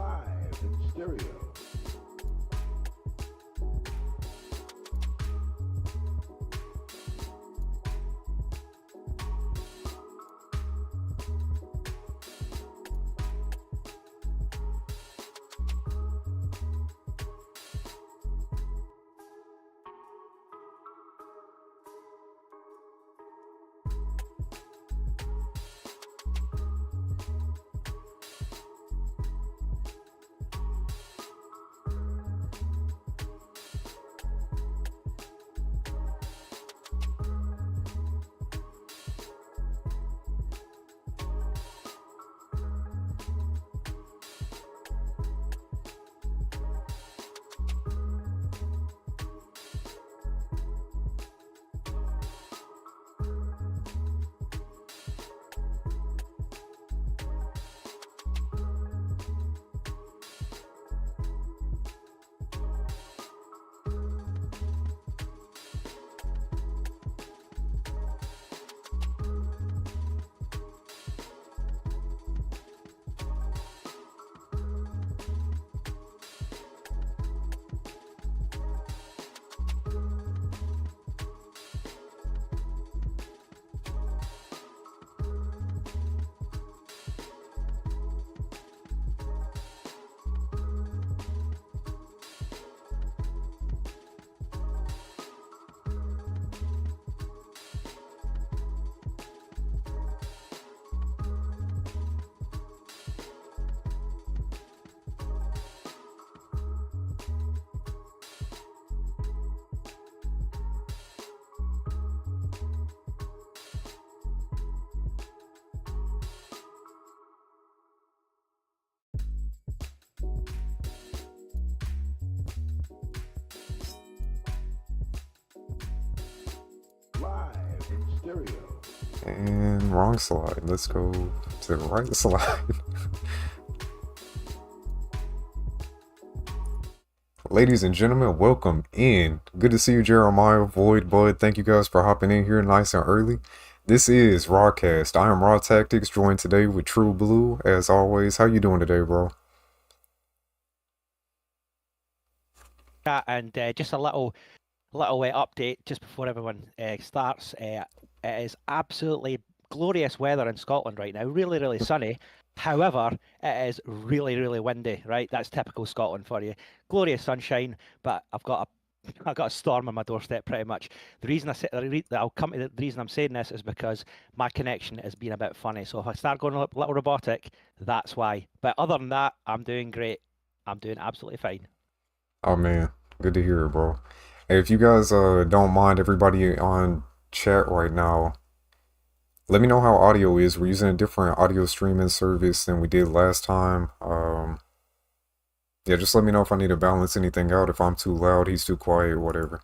live in stereo. Live in stereo. And wrong slide. Let's go to the right slide. Ladies and gentlemen, welcome in. Good to see you, Jeremiah, Void, Bud. Thank you guys for hopping in here nice and early. This is RawCast. I am RawTactics, joined today with TrueBlue, as always. How you doing today, bro? And just a little update just before everyone starts. It is absolutely glorious weather in Scotland right now. Really sunny. However, it is really windy. Right, that's typical Scotland for you. Glorious sunshine, but I've got a storm on my doorstep pretty much. The reason the reason I'm saying this is because my connection has been a bit funny. So if I start going a little robotic, that's why. But other than that, I'm doing great. I'm doing absolutely fine. Oh man, good to hear it, bro. Hey, if you guys don't mind, everybody on chat right now, let me know how audio is. We're using a different audio streaming service than we did last time. Yeah, just let me know if I need to balance anything out, if I'm too loud, he's too quiet, whatever.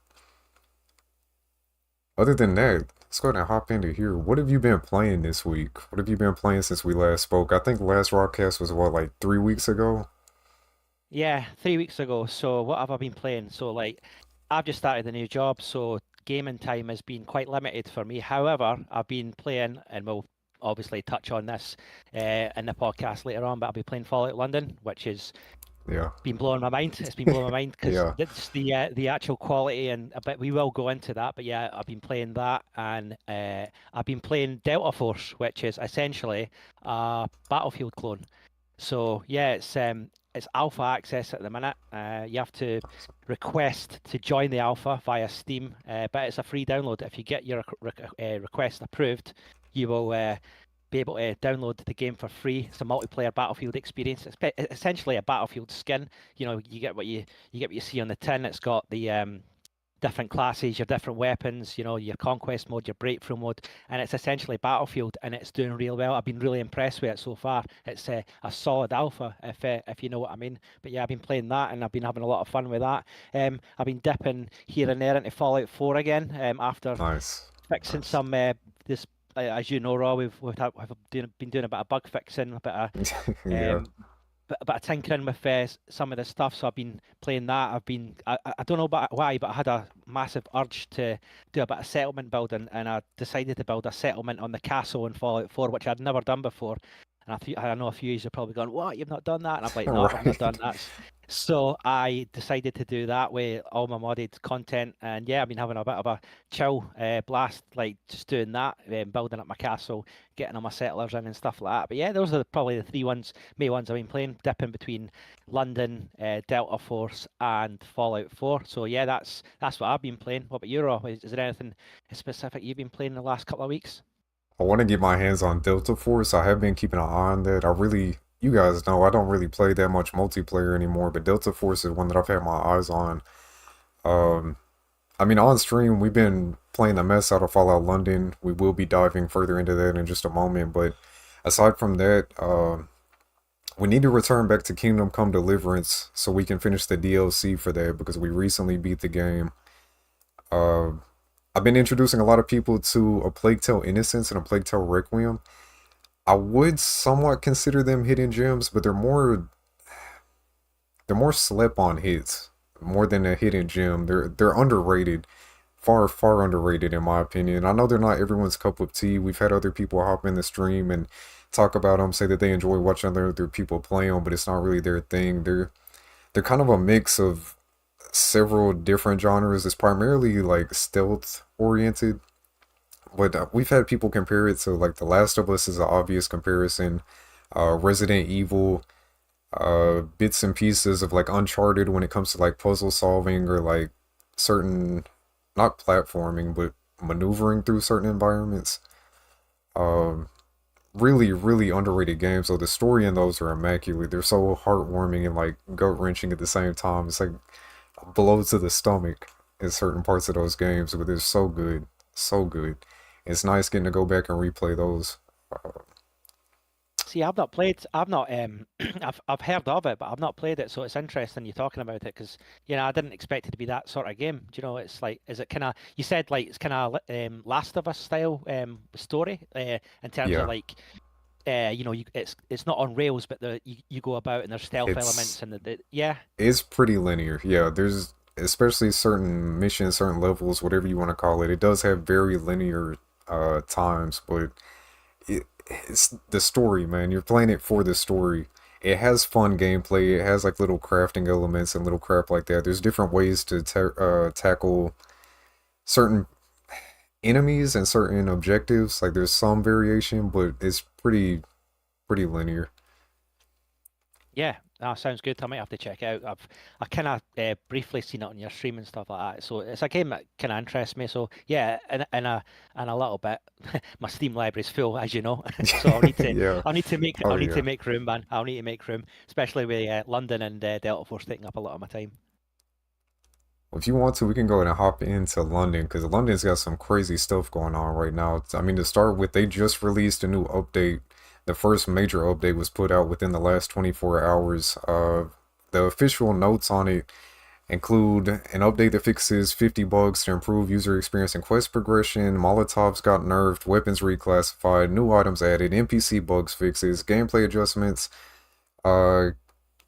Other than that, let's go ahead and hop into here. What have you been playing this week? What have you been playing since we last spoke? I think the last RawCast was, what, like 3 weeks ago? Yeah, 3 weeks ago. So what have I been playing? So like, I've just started a new job, so gaming time has been quite limited for me. However, I've been playing, and we'll obviously touch on this in the podcast later on, but I'll be playing Fallout London, which is Yeah. been blowing my mind. It's been blowing my mind because Yeah. it's the actual quality, and a bit we will go into that. But yeah, I've been playing that, and I've been playing Delta Force, which is essentially a Battlefield clone. So yeah, it's alpha access at the minute. You have to request to join the alpha via Steam, but it's a free download. If you get your request approved, you will be able to download the game for free. It's a multiplayer Battlefield experience. It's essentially a Battlefield skin. You know, you get what you see on the tin. It's got the different classes, your different weapons, you know, your conquest mode, your breakthrough mode, and it's essentially Battlefield, and it's doing real well. I've been really impressed with it so far. It's a solid alpha, if you know what I mean. But yeah, I've been playing that, and I've been having a lot of fun with that. I've been dipping here and there into Fallout 4 again, after Nice. fixing Nice. some this. As you know, Raw, we've been doing a bit of bug fixing, a bit of Yeah. but tinkering with some of the stuff. So I've been playing that. I don't know about why, but I had a massive urge to do a bit of settlement building, and I decided to build a settlement on the castle in Fallout 4, which I'd never done before. And I know a few of you are probably going, "What? You've not done that?" And I'm like, "No, I've not done Right. that." So I decided to do that with all my modded content, and yeah, I've been having a bit of a chill blast, like just doing that, building up my castle, getting all my settlers in and stuff like that. But yeah, those are probably the three main ones I've been playing, dipping between London, Delta Force, and Fallout 4. So yeah, that's what I've been playing. What about you, Raw? Is there anything specific you've been playing the last couple of weeks? I want to get my hands on Delta Force. I have been keeping an eye on that. You guys know, I don't really play that much multiplayer anymore, but Delta Force is one that I've had my eyes on. Um, I mean, on stream, we've been playing the mess out of Fallout London. We will be diving further into that in just a moment, but aside from that, we need to return back to Kingdom Come Deliverance so we can finish the DLC for that because we recently beat the game. Uh, I've been introducing a lot of people to A Plague Tale Innocence and A Plague Tale Requiem. I would somewhat consider them hidden gems, but they're more slept on hits more than a hidden gem. They're underrated, far underrated in my opinion. I know they're not everyone's cup of tea. We've had other people hop in the stream and talk about them, say that they enjoy watching other people play them, but it's not really their thing. They're kind of a mix of several different genres. It's primarily like stealth oriented, but we've had people compare it to like The Last of Us is an obvious comparison. Resident Evil, bits and pieces of like Uncharted when it comes to like puzzle solving or like certain, not platforming, but maneuvering through certain environments. Um, really underrated games. So the story in those are immaculate. They're so heartwarming and like gut wrenching at the same time. It's like a blow to the stomach in certain parts of those games, but they're so good, so good. It's nice getting to go back and replay those. Uh, See, I've not played. I've not. I've heard of it, but I've not played it. So it's interesting you talking about it because I didn't expect it to be that sort of game. Do you know? It's like, is it kind of? You said like it's kind of Last of Us style story in terms of yeah, like it's not on rails, but you go about and there's stealth it's elements and yeah. it's pretty linear. Yeah, there's especially certain missions, certain levels, whatever you want to call it. It does have very linear times, but it's the story, man. You're playing it for the story. It has fun gameplay. It has like little crafting elements and little crap like that. There's different ways to tackle certain enemies and certain objectives. Like there's some variation, but it's pretty linear. Yeah, that sounds good. I might have to check it out. I kind of briefly seen it on your stream and stuff like that. So it's a game that kind of interests me. So yeah, in a little bit, my Steam library's full, as you know. So Yeah. Oh I'll need to yeah. make room, man. I'll need to make room, especially with London and Delta Force taking up a lot of my time. If you want to, we can go ahead and hop into London because London's got some crazy stuff going on right now. I mean, to start with, they just released a new update. The first major update was put out within the last 24 hours. The official notes on it include an update that fixes 50 bugs to improve user experience and quest progression. Molotovs got nerfed, weapons reclassified, new items added, NPC bugs fixes, gameplay adjustments. Uh,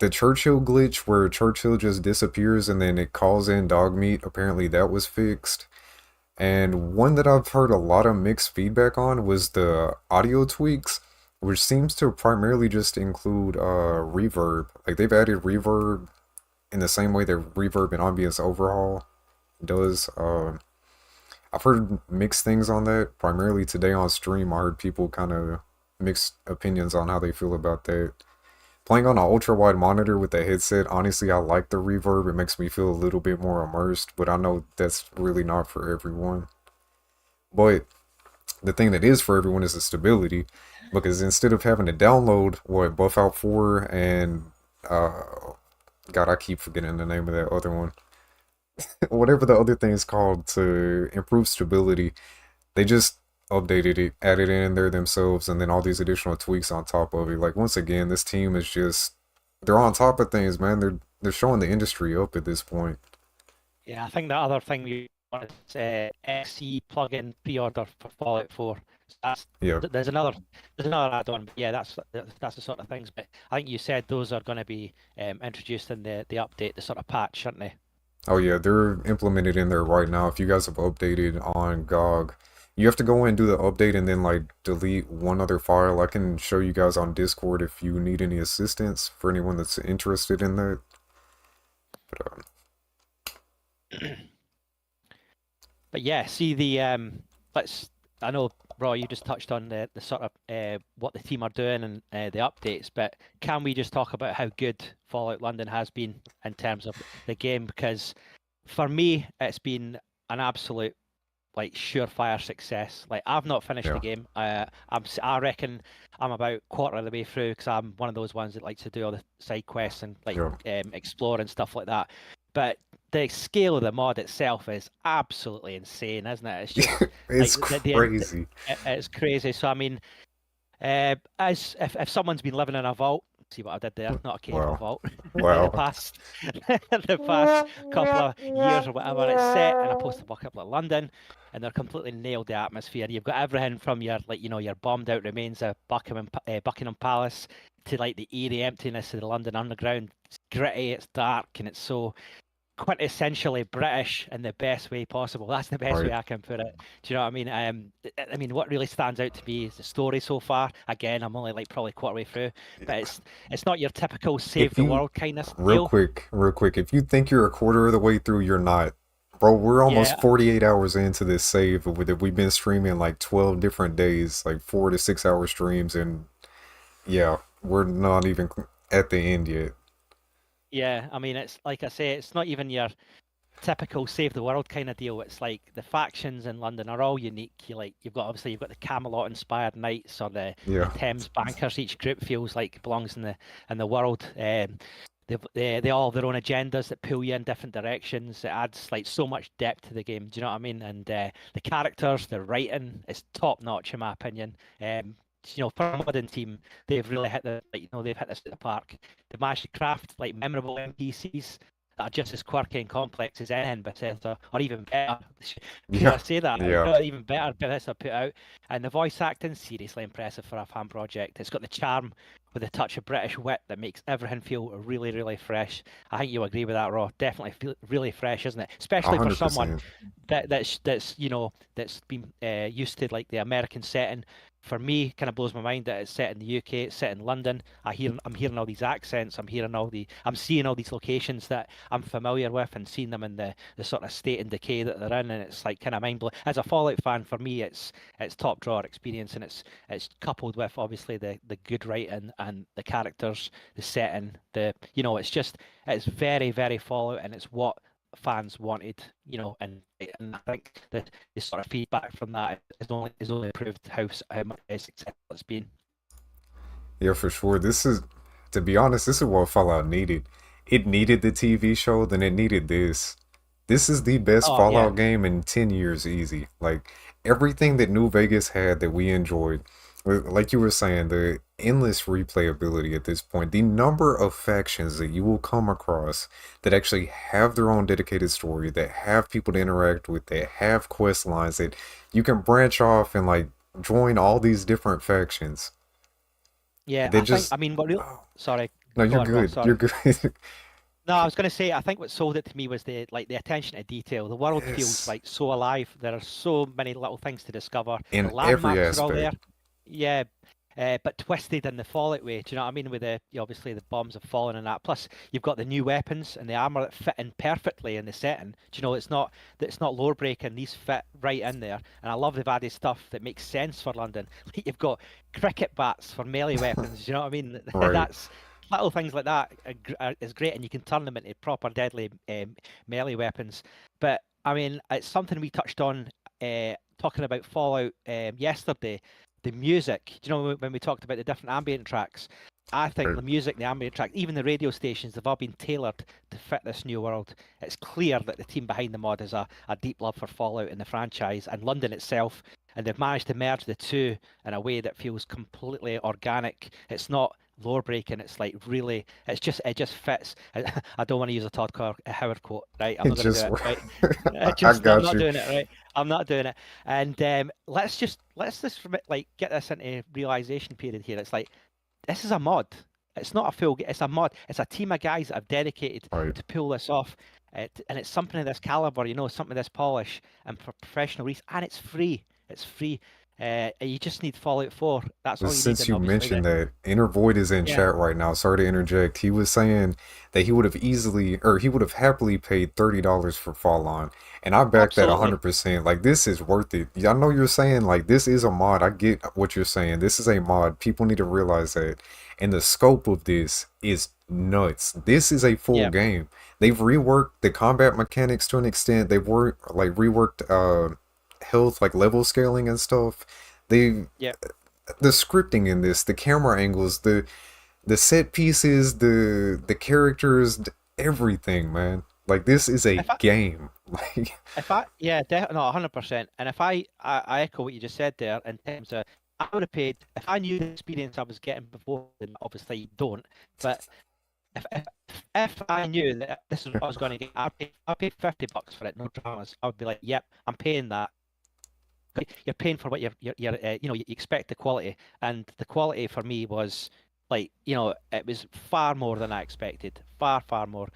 the Churchill glitch where Churchill just disappears and then it calls in dog meat. Apparently that was fixed. And one that I've heard a lot of mixed feedback on was the audio tweaks, which seems to primarily just include reverb. Like they've added reverb in the same way that reverb and ambience overhaul does. I've heard mixed things on that. Primarily today on stream, I heard people kind of mixed opinions on how they feel about that. Playing on an ultra wide monitor with a headset, honestly, I like the reverb. It makes me feel a little bit more immersed, but I know that's really not for everyone. But the thing that is for everyone is the stability, because instead of having to download what Buff Out 4 and God, I keep forgetting the name of that other one. Whatever the other thing is called to improve stability, they just updated it, added it in there themselves, and then all these additional tweaks on top of it. Like once again, this team is just they're on top of things, man. They're showing the industry up at this point. Yeah, I think the other thing we want is XE plugin pre-order for Fallout 4. So Yeah. there's another add-on, but yeah, that's the sort of things. But I think you said those are going to be introduced in the update, the sort of patch, aren't they? Oh yeah, they're implemented in there right now. If you guys have updated on GOG, You have to go in and do the update and then like delete one other file. I can show you guys on Discord if you need any assistance for anyone that's interested in that. But But yeah, see let's. I know, Raw, you just touched on the sort of what the team are doing and the updates, but can we just talk about how good Fallout London has been in terms of the game? Because for me, it's been an absolute like surefire success. Like I've not finished the game. I reckon I'm about quarter of the way through because I'm one of those ones that likes to do all the side quests and like explore and stuff like that. But the scale of the mod itself is absolutely insane, isn't it? It's just it's crazy. It's crazy. So I mean, as if someone's been living in a vault, see what I did there? Not a cave, a vault. Wow. the past couple of years or whatever, it's set in a post-apocalyptic like London, and they're completely nailed the atmosphere. You've got everything from your your bombed out remains of Buckingham Palace to like the eerie emptiness of the London Underground. It's gritty, it's dark, and it's so quintessentially British in the best way possible. That's the best way I can put it. Do you know what I mean? I mean, what really stands out to me is the story so far. Again, I'm only like probably quarter way through, but it's not your typical save the world kind of real quick. If you think you're a quarter of the way through, you're not. Bro, we're almost 48 hours into this save with it. We've been streaming like 12 different days, like 4 to 6 hour streams, and yeah, we're not even at the end yet. Yeah, I mean, it's like I say, it's not even your typical save the world kind of deal. It's like the factions in London are all unique. You've got the Camelot inspired knights or the Thames bankers. Each group feels like belongs in the world. They all have their own agendas that pull you in different directions. It adds like so much depth to the game. Do you know what I mean? And the characters, the writing is top notch in my opinion. For a modern team, they've really hit they've hit this at the park. They've managed to craft like memorable NPCs that are just as quirky and complex as anything Bethesda, or even better. I say that? Even better Bethesda put out. And the voice acting, seriously impressive for a fan project. It's got the charm with a touch of British wit that makes everything feel really, really fresh. I think you'll agree with that, Raw. Definitely feel really fresh, isn't it? Especially 100%. For someone that's been used to like the American setting. For me, kind of blows my mind that it's set in the UK, it's set in London. I'm hearing all these accents. I'm seeing all these locations that I'm familiar with and seeing them in the sort of state and decay that they're in, and it's like kind of mind blowing. As a Fallout fan, for me, it's top drawer experience, and it's coupled with obviously the good writing and the characters, the setting, it's very, very Fallout, and it's what fans wanted, and I think that the sort of feedback from that has only proved how much successful it's been. Yeah, for sure. To be honest, this is what Fallout needed. It needed the TV show, then it needed this. This is the best Fallout game in 10 years easy. Like everything that New Vegas had that we enjoyed. Like you were saying, the endless replayability at this point, the number of factions that you will come across that actually have their own dedicated story, that have people to interact with, that have quest lines, that you can branch off and like join all these different factions. Yeah, sorry. No, you're good. You're good. No, I was going to say, I think what sold it to me was the attention to detail. The world feels like so alive. There are so many little things to discover. In the landmarks every aspect. Are all there. Yeah, but twisted in the Fallout way. Do you know what I mean? With obviously the bombs have fallen and that. Plus, you've got the new weapons and the armor that fit in perfectly in the setting. Do you know it's not lore breaking. These fit right in there. And I love they've added stuff that makes sense for London. Like you've got cricket bats for melee weapons. Do you know what I mean? Right. That's little things like that is great, and you can turn them into proper deadly melee weapons. But I mean, it's something we touched on talking about Fallout yesterday. The music, do you know, when we talked about the different ambient tracks, I think the music, the ambient track, even the radio stations, they've all been tailored to fit this new world. It's clear that the team behind the mod has a deep love for Fallout and the franchise and London itself, and they've managed to merge the two in a way that feels completely organic. It's not lore breaking. It's like really, it just fits. I don't want to use a Todd Howard quote, right? I'm not going to do it, right? I'm not doing it, right? I'm not doing it. And let's just like get this into realization period here. It's like, this is a mod. It's not a full. It's a mod. It's a team of guys that have dedicated to pull this off. And it's something of this caliber, something of this polish and for professional reach, and it's free. It's free. You just need Fallout 4. That's But all you need, since and you obviously mentioned that, Intervoid is in yeah, chat right now. Sorry to interject. He was saying that he would have easily, or he would have happily paid $30 for Fall On, and I back that absolutely. 100%. Like this is worth it. I know you're saying like this is a mod. I get what you're saying. This is a mod. People need to realize that, and the scope of this is nuts. This is a full Yeah, game. They've reworked the combat mechanics to an extent. They've worked like reworked health, like level scaling and stuff. They yeah. the scripting in this, the camera angles, the set pieces, the characters, everything, man. Like this is a If I, game. Like yeah, definitely, no, 100%. And if I echo what you just said there in terms of, I would have paid if I knew the experience I was getting before. Then obviously you don't, but if I knew that this is what I was going to get, I'd pay $50 for it, no dramas. I would be like, yep, I'm paying that. You're paying for what you expect the quality, and the quality for me was like, it was far more than I expected, far more.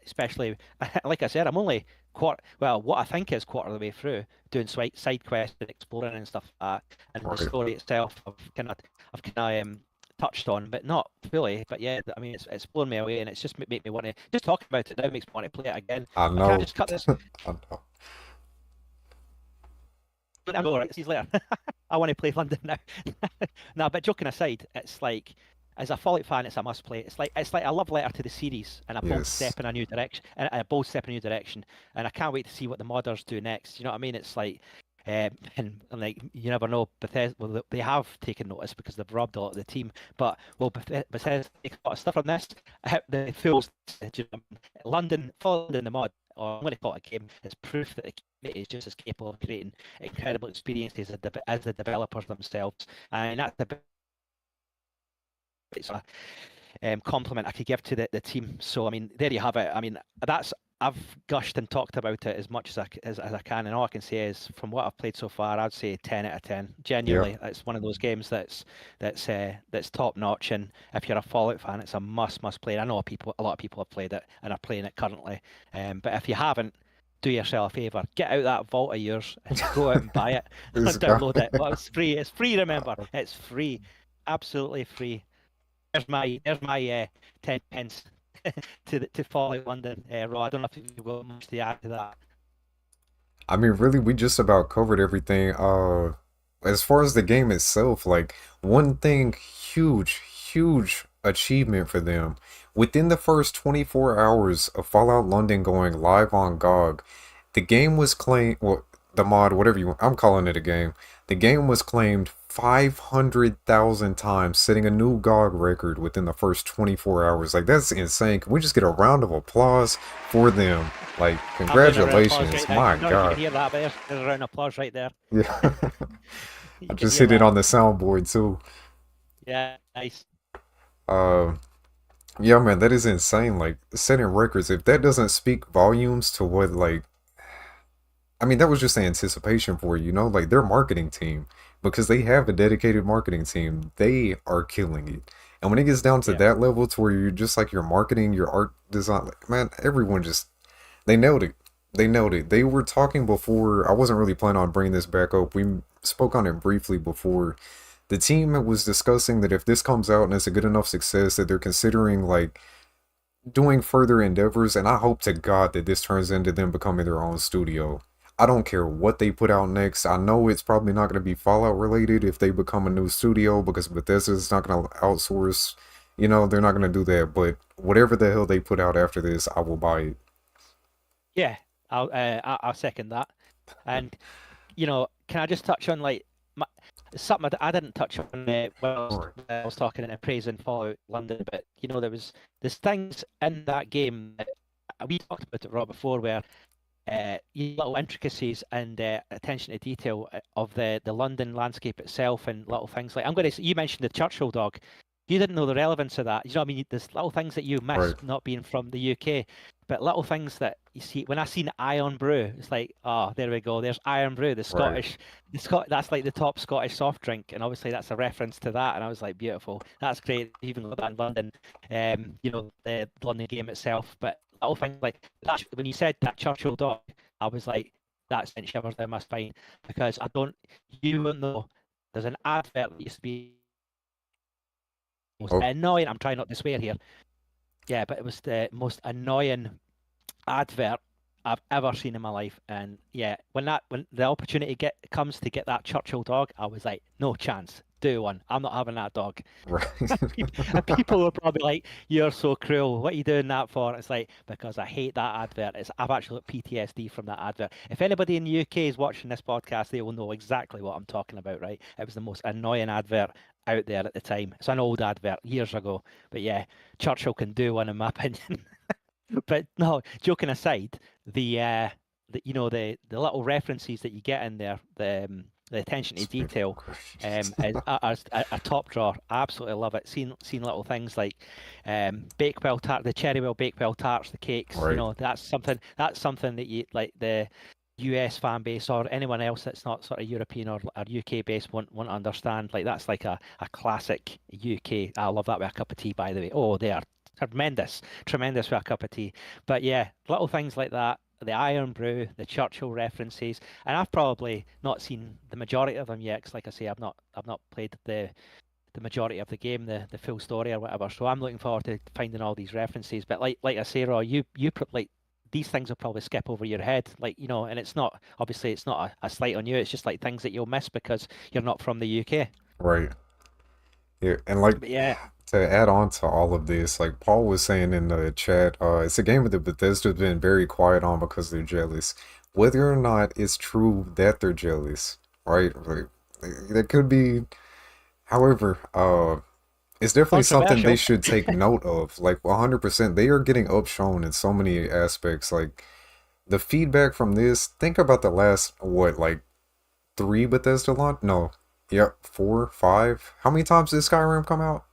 Especially like I said, I'm only what I think is quarter of the way through doing side quests and exploring and stuff like that, and the right. story itself I've kind of touched on, but not fully. But yeah, I mean, it's blown me away, and it's just made me want to just talk about it now makes me want to play it again. I But can I know. just cut this? I know. I'm all right. See you later. I want to play London now. No, but joking aside, it's like as a Fallout fan, it's a must play. It's like a love letter to the series and a bold Yes. step in a new direction. And a bold step in a new direction. And I can't wait to see what the modders do next. You know what I mean? It's like. And like you never know, Bethesda. Well, they have taken notice because they've robbed a lot of the team. But Bethesda takes a lot of stuff from this. The fools, London, following in the mod, or I'm going to call it a game, is proof that the community is just as capable of creating incredible experiences as the developers themselves. And that's the it's a compliment I could give to the team. So I mean, there you have it. I mean, I've gushed and talked about it as much as I can, and all I can say is, from what I've played so far, I'd say 10 out of 10. Yep. Genuinely, it's one of those games that's top notch, and if you're a Fallout fan, it's a must play. I know a lot of people have played it and are playing it currently, but if you haven't, do yourself a favor, get out that vault of yours and go out and buy it, This guy. download it. But it's free. It's free. Remember, it's free, absolutely free. There's my 10 pence to Fallout London. Raw. I don't know if you've got much to add to that. I mean, really, we just about covered everything. As far as the game itself, like one thing, huge achievement for them. Within the first 24 hours of Fallout London going live on GOG, the game was claimed, well, the mod, whatever you want, I'm calling it a game. The game was claimed 500,000 times, setting a new GOG record within the first 24 hours. Like, that's insane. Can we just get a round of applause for them? Like, I'm doing a round of applause congratulations. right now. My I don't know if you God. can hear that, but there's a round of applause right there. Yeah. I You can just hear hit it that. on the soundboard too. Yeah, nice. Uh, yeah, man, that is insane. Like, setting records, if that doesn't speak volumes to what, like, I mean, that was just the anticipation for you, like their marketing team, because they have a dedicated marketing team. They are killing it. And when it gets down to Yeah, that level to where you're just like your marketing, your art design, like, man, everyone just, they nailed it. They nailed it. They were talking before, I wasn't really planning on bringing this back up. We spoke on it briefly before. The team was discussing that if this comes out and it's a good enough success, that they're considering like doing further endeavors, and I hope to God that this turns into them becoming their own studio. I don't care what they put out next. I know it's probably not going to be Fallout related if they become a new studio because Bethesda's not going to outsource. They're not going to do that. But whatever the hell they put out after this, I will buy it. yeah. I'll second that. And can I just touch on like something I didn't touch on Alright. when I was talking and praising Fallout London, but there's things in that game that we talked about it, Rob, before, where little intricacies and attention to detail of the London landscape itself, and little things like you mentioned the Churchill dog. You didn't know the relevance of that. You know what I mean? There's little things that you miss Right. not being from the UK, but little things that you see. When I seen Iron Brew, it's like, oh, there we go. There's Iron Brew, Right. that's like the top Scottish soft drink, and obviously that's a reference to that. And I was like, beautiful. That's great. Even got that in London. The London game itself, but little things like that. When you said that Churchill dog, I was like, that sent shivers down my spine, because you won't know, there's an advert that used to be most Oh, annoying. I'm trying not to swear here. Yeah, but it was the most annoying advert I've ever seen in my life. And yeah, when the opportunity comes to get that Churchill dog, I was like, no chance. Do one. I'm not having that dog. right. And people were probably like, "You're so cruel. What are you doing that for?" It's like, because I hate that advert. I've actually got PTSD from that advert. If anybody in the UK is watching this podcast, they will know exactly what I'm talking about, right? It was the most annoying advert out there at the time. It's an old advert, years ago. But yeah, Churchill can do one in my opinion. But no, joking aside, the little references that you get in there, the attention to detail, is a top drawer. I absolutely love it. Seeing little things like Bakewell tart, the Cherrywell Bakewell tarts, the cakes. Right. You know, that's something that you like, the US fan base or anyone else that's not sort of European or UK based won't understand. Like, that's like a classic UK. I love that with a cup of tea, by the way. Oh, they are tremendous with a cup of tea. But yeah, little things like that, the Iron Brew, the Churchill references, and I've probably not seen the majority of them yet, because like I say, I've not played the majority of the game, the full story or whatever. So I'm looking forward to finding all these references. But like I say, Raw, you like, these things will probably skip over your head, like, you know, and it's not, obviously it's not a slight on you, it's just like things that you'll miss because you're not from the UK. Right. Yeah, and like, But yeah, to add on to all of this, like Paul was saying in the chat, it's a game that Bethesda's been very quiet on because they're jealous. Whether or not it's true that they're jealous, right? Like, that could be. However, it's definitely something they controversial. should take note of. Like 100%, they are getting upshown in so many aspects. Like the feedback from this. Think about the last like 3 Bethesda launch? No, yep, 4, 5. How many times did Skyrim come out?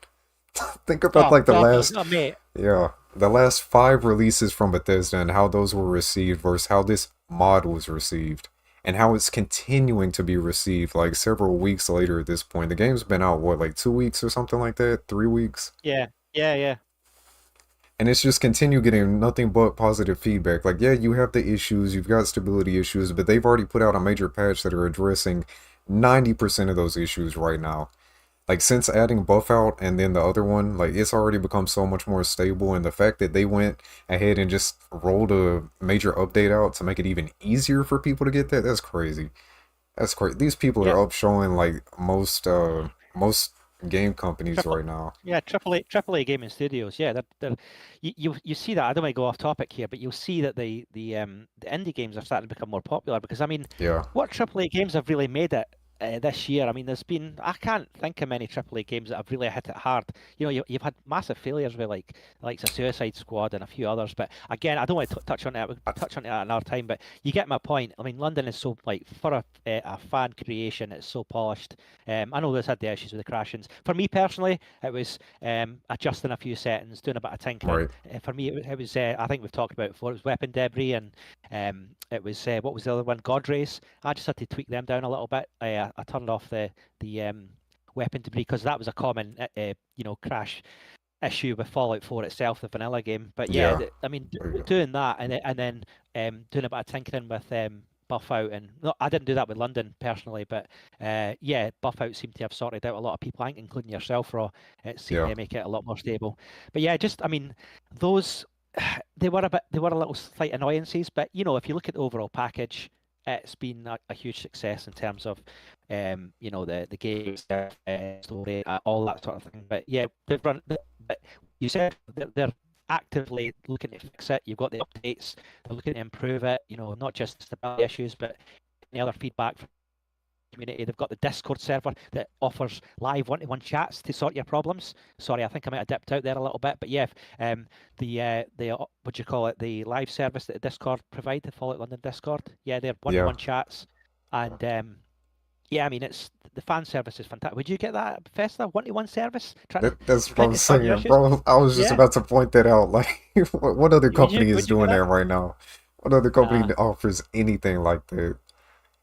Think about Oh like the God, last, oh, mate. yeah, the last 5 releases from Bethesda and how those were received versus how this mod was received and how it's continuing to be received like several weeks later at this point. The game's been out, what, like 2 weeks or something like that? 3 weeks? Yeah. And it's just continue getting nothing but positive feedback. Like, yeah, you have the issues, you've got stability issues, but they've already put out a major patch that are addressing 90% of those issues right now. Like, since adding buff out and then the other one, like, it's already become so much more stable. And the fact that they went ahead and just rolled a major update out to make it even easier for people to get that, that's crazy. That's crazy. These people Yeah. are up showing like most game companies Triple, right now. yeah, AAA gaming studios. Yeah, they're you see that. I don't want to go off topic here, but you'll see that the indie games are starting to become more popular, because I mean, Yeah, what AAA games have really made it this year? I mean, I can't think of many AAA games that have really hit it hard. You know, you've had massive failures with like the Suicide Squad and a few others. But again, I don't want to touch on that. We'll touch on it at another time. But you get my point. I mean, London is so, like, for a fan creation, it's so polished. I know there's had the issues with the crashings. For me personally, it was adjusting a few settings, doing a bit of tinkering. right. For me, it was I think we've talked about it before. It was weapon debris, and it was what was the other one? God rays. I just had to tweak them down a little bit. I turned off the weapon debris, because that was a common crash issue with Fallout 4 itself, the vanilla game. But yeah, Yeah. I mean, There you go. doing that and then doing a bit of tinkering with buff out, and no, I didn't do that with London personally, but yeah, buff out seemed to have sorted out a lot of people, I think, including yourself, Raw. It seemed Yeah. to make it a lot more stable. But yeah, just, I mean, those they were a little slight annoyances, but you know, if you look at the overall package, it's been a huge success in terms of the games, story, all that sort of thing. But yeah, but you said they're actively looking to fix it. You've got the updates, they're looking to improve it, you know, not just stability issues, but any other feedback from the community. They've got the Discord server that offers live one-to-one chats to sort your problems. Sorry, I think I might have dipped out there a little bit, but yeah, the what do you call it, the live service that the Discord provide, the Fallout London Discord, yeah, they're Yeah. one-to-one chats, and yeah, I mean, it's the fan service is fantastic. Would you get that at Bethesda, one-to-one service? That's what I Trying to was sort your saying, issues? bro. I was just Yeah. about to point that out. Like, what other Would you company is would you get doing that? that right now? What other company Nah. offers anything like that?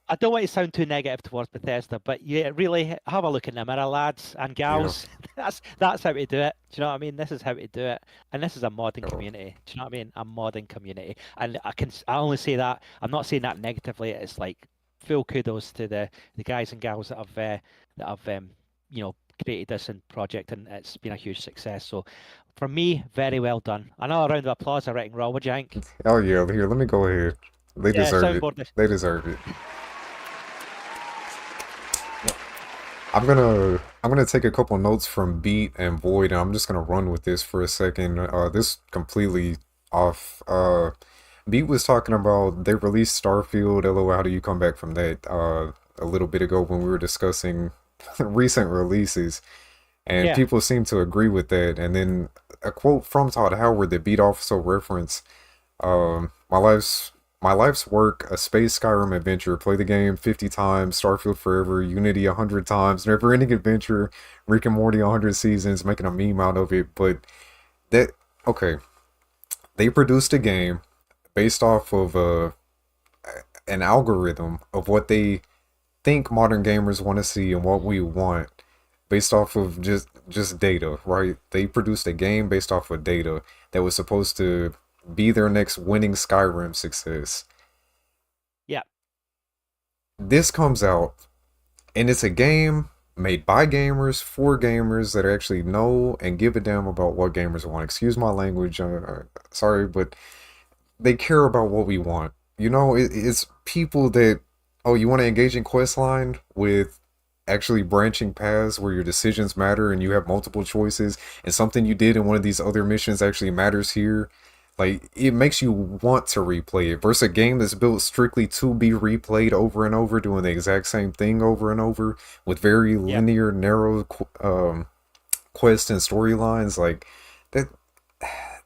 I don't want to sound too negative towards Bethesda, but yeah, really have a look in the mirror, lads and Yeah. gals. That's how to do it. Do you know what I mean? This is how to do it, and this is a modding Yeah. community. Do you know what I mean? A modding community, and I only say that. I'm not saying that negatively. It's like full kudos to the guys and gals that have created this project, and it's been a huge success. So, for me, very well done. Another round of applause, I reckon. Raw, what do you think? Oh yeah, here, let me go ahead. They Yeah, deserve it. soundboard this. They deserve it. I'm gonna take a couple notes from Beat and Void, and I'm just gonna run with this for a second. This completely off. Beat was talking about they released Starfield. LOL, how do you come back from that? A little bit ago when we were discussing recent releases, and Yeah. people seem to agree with that. And then a quote from Todd Howard that Beat also referenced. My life's work, a space Skyrim adventure. Play the game 50 times, Starfield forever, Unity 100 times, never-ending adventure, Rick and Morty 100 seasons, making a meme out of it. But that okay, they produced a game based off of an algorithm of what they think modern gamers want to see and what we want, based off of just data, right? They produced a game based off of data that was supposed to be their next winning Skyrim success. Yeah. This comes out, and it's a game made by gamers for gamers that actually know and give a damn about what gamers want. Excuse my language, sorry, but they care about what we want. You know, it's people that, oh, you want to engage in quest line with actually branching paths where your decisions matter and you have multiple choices, and something you did in one of these other missions actually matters here. Like, it makes you want to replay it versus a game that's built strictly to be replayed over and over, doing the exact same thing over and over with very linear, narrow quests and storylines. Like that.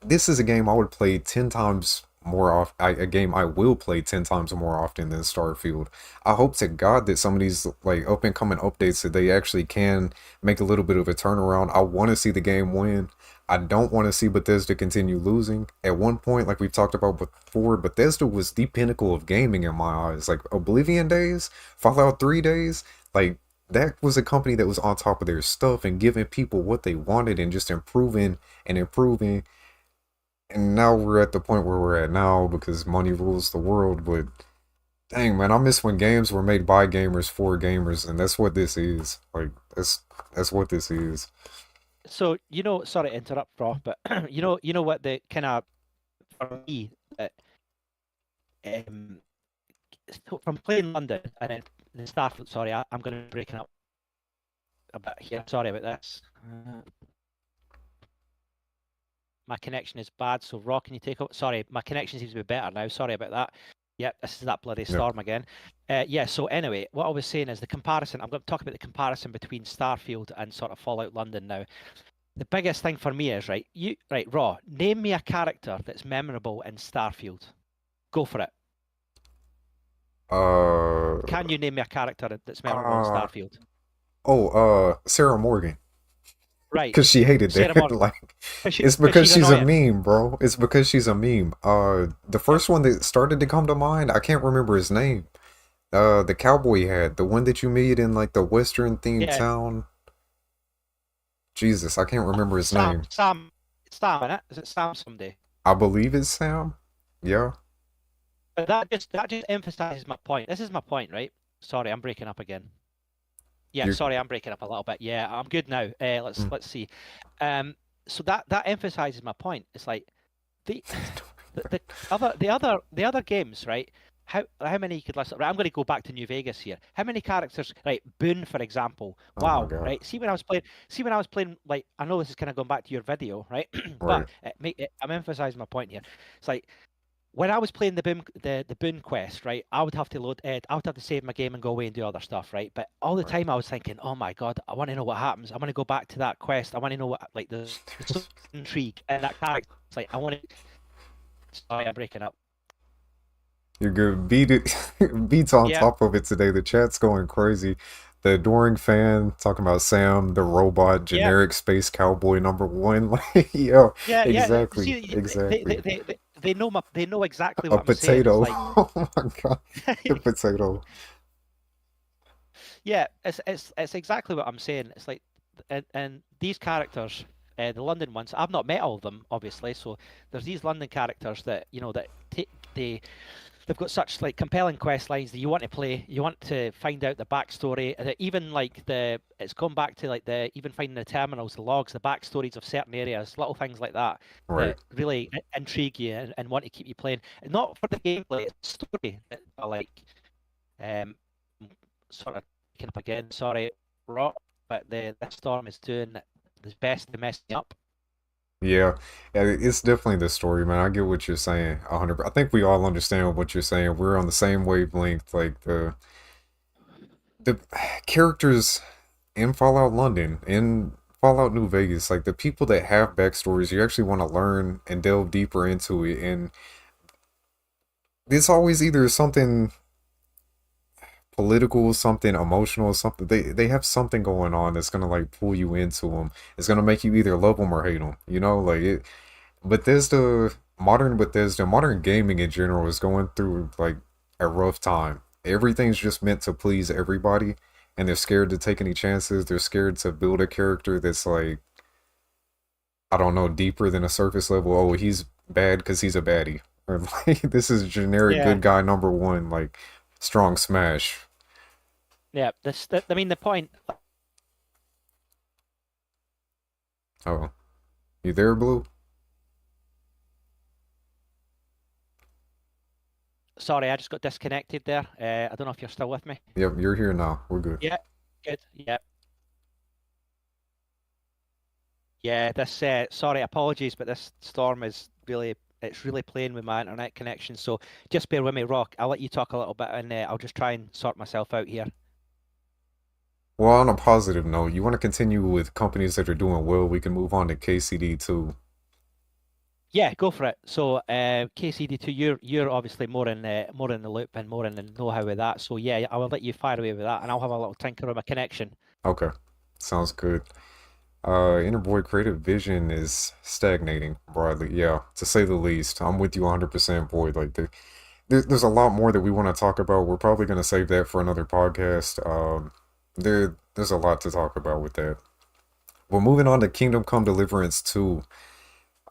This is a game I would play 10 times more off. A game I will play 10 times more often than Starfield. I hope to God that some of these like up and coming updates that they actually can make a little bit of a turnaround. I want to see the game win. I don't want to see Bethesda continue losing. At one point, like we've talked about before, Bethesda was the pinnacle of gaming in my eyes. Like Oblivion days, Fallout 3 days, like that was a company that was on top of their stuff and giving people what they wanted and just improving and improving. And now we're at the point where we're at now because money rules the world. But dang, man, I miss when games were made by gamers for gamers, and that's what this is. Like that's what this is. So sorry to interrupt, Raw, but you know what the kind of for me from playing London and then the staff. Sorry, I'm going to be breaking up a bit here. Sorry about this. My connection is bad, so Raw, can you take over? Sorry, my connection seems to be better now. Sorry about that. Yep, this is that bloody storm again. Yeah, so anyway, what I was saying is the comparison. I'm going to talk about the comparison between Starfield and sort of Fallout London now. The biggest thing for me is, Raw, name me a character that's memorable in Starfield. Go for it. Can you name me a character that's memorable in Starfield? Sarah Morgan. Right. Because she hated Sarah that. Morgan. Like, It's it's because she's a annoying. meme, bro. It's because she's a meme. The first one that started to come to mind, I can't remember his name. The cowboy hat, the one that you meet in like the western themed town. Jesus, I can't remember his name. Sam, innit? Is it Sam someday? I believe it's Sam. Yeah. But that just emphasizes my point. This is my point, right? Sorry, I'm breaking up again. Yeah, sorry, I'm breaking up a little bit. Yeah, I'm good now. Let's see. So that emphasizes my point. It's like the other games, right? How many you could list? Right, I'm going to go back to New Vegas here. How many characters? Right, Boone, for example. Wow, right. See when I was playing. Like, I know this is kind of going back to your video, right? But I'm emphasizing my point here. It's like when I was playing the Boone quest, right? I would have to save my game and go away and do other stuff, right? But all the time I was thinking, oh my god, I want to know what happens. I want to go back to that quest. I want to know what there's intrigue and that character. It's like I want to. Sorry, I'm breaking up. You're good. Beats on top of it today. The chat's going crazy. The adoring fan talking about Sam, the robot, generic space cowboy #1. Like, exactly. See, exactly. They know exactly what I'm saying. A potato. Like... Oh my god, the potato. Yeah, it's exactly what I'm saying. It's like, and these characters, the London ones, I've not met all of them, obviously. So there's these London characters that that they've got such like compelling quest lines that you want to play. You want to find out the backstory. Even like it's gone back to like the even finding the terminals, the logs, the backstories of certain areas, little things like that Right. that really intrigue you and want to keep you playing. And not for the gameplay, it's the story that I like. Um, sort of picking up again. Sorry, Rock, but the storm is doing the best to mess me up. Yeah, it's definitely the story, man. I get what you're saying, 100. I think we all understand what you're saying. We're on the same wavelength. Like the characters in Fallout London, in Fallout New Vegas, like the people that have backstories, you actually want to learn and delve deeper into it. And it's always either something political, something emotional, something they have something going on that's gonna like pull you into them. It's gonna make you either love them or hate them. You know, like it. Bethesda, modern gaming in general is going through like a rough time. Everything's just meant to please everybody, and they're scared to take any chances. They're scared to build a character that's like, I don't know, deeper than a surface level. Oh, he's bad because he's a baddie. Or like this is generic Yeah, good guy number one, like strong smash. yeah. I mean, the point. Oh, you there, Blue? Sorry, I just got disconnected there. I don't know if you're still with me. Yep, you're here now. We're good. Yeah, good. Yeah, yeah. This. Sorry, apologies, but this storm is it's really playing with my internet connection. So just bear with me, Rock. I'll let you talk a little bit, and I'll just try and sort myself out here. Well, on a positive note, you want to continue with companies that are doing well, we can move on to KCD too. Yeah, go for it. So, KCD2, you're obviously more in the loop and more in the know-how with that. So yeah, I will let you fire away with that, and I'll have a little tinker with my connection. Okay, sounds good. Interboy Creative Vision is stagnating broadly, yeah, to say the least. I'm with you 100%, Boyd. Like, there's a lot more that we want to talk about. We're probably going to save that for another podcast. There's a lot to talk about with that. Well, moving on to Kingdom Come Deliverance 2.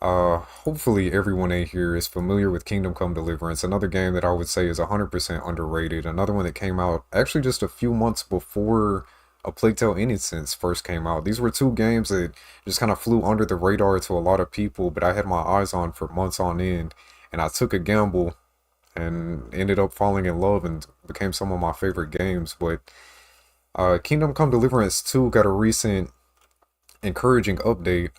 Hopefully everyone in here is familiar with Kingdom Come Deliverance, another game that I would say is 100% underrated. Another one that came out actually just a few months before A Plague Tale Innocence first came out. These were two games that just kind of flew under the radar to a lot of people, but I had my eyes on for months on end, and I took a gamble and ended up falling in love and became some of my favorite games. But Kingdom Come Deliverance 2 got a recent encouraging update.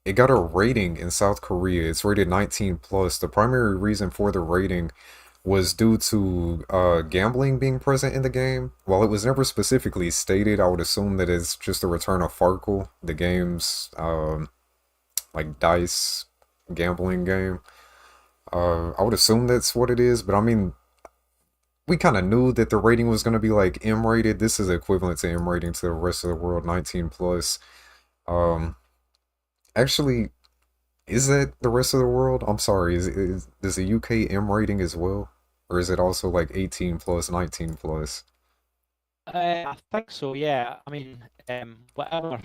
It got a rating in South Korea. It's rated 19 plus. The primary reason for the rating was due to gambling being present in the game. While it was never specifically stated, I would assume that it's just the return of Farkle, the game's like dice gambling game. I would assume that's what it is, but I mean, we kind of knew that the rating was going to be like M rated. This is equivalent to M rating to the rest of the world, 19 plus. Um, Actually, is that the rest of the world? I'm sorry. Is the UK M rating as well, or is it also like 18 plus, 19 plus? I think so. Yeah. I mean, whatever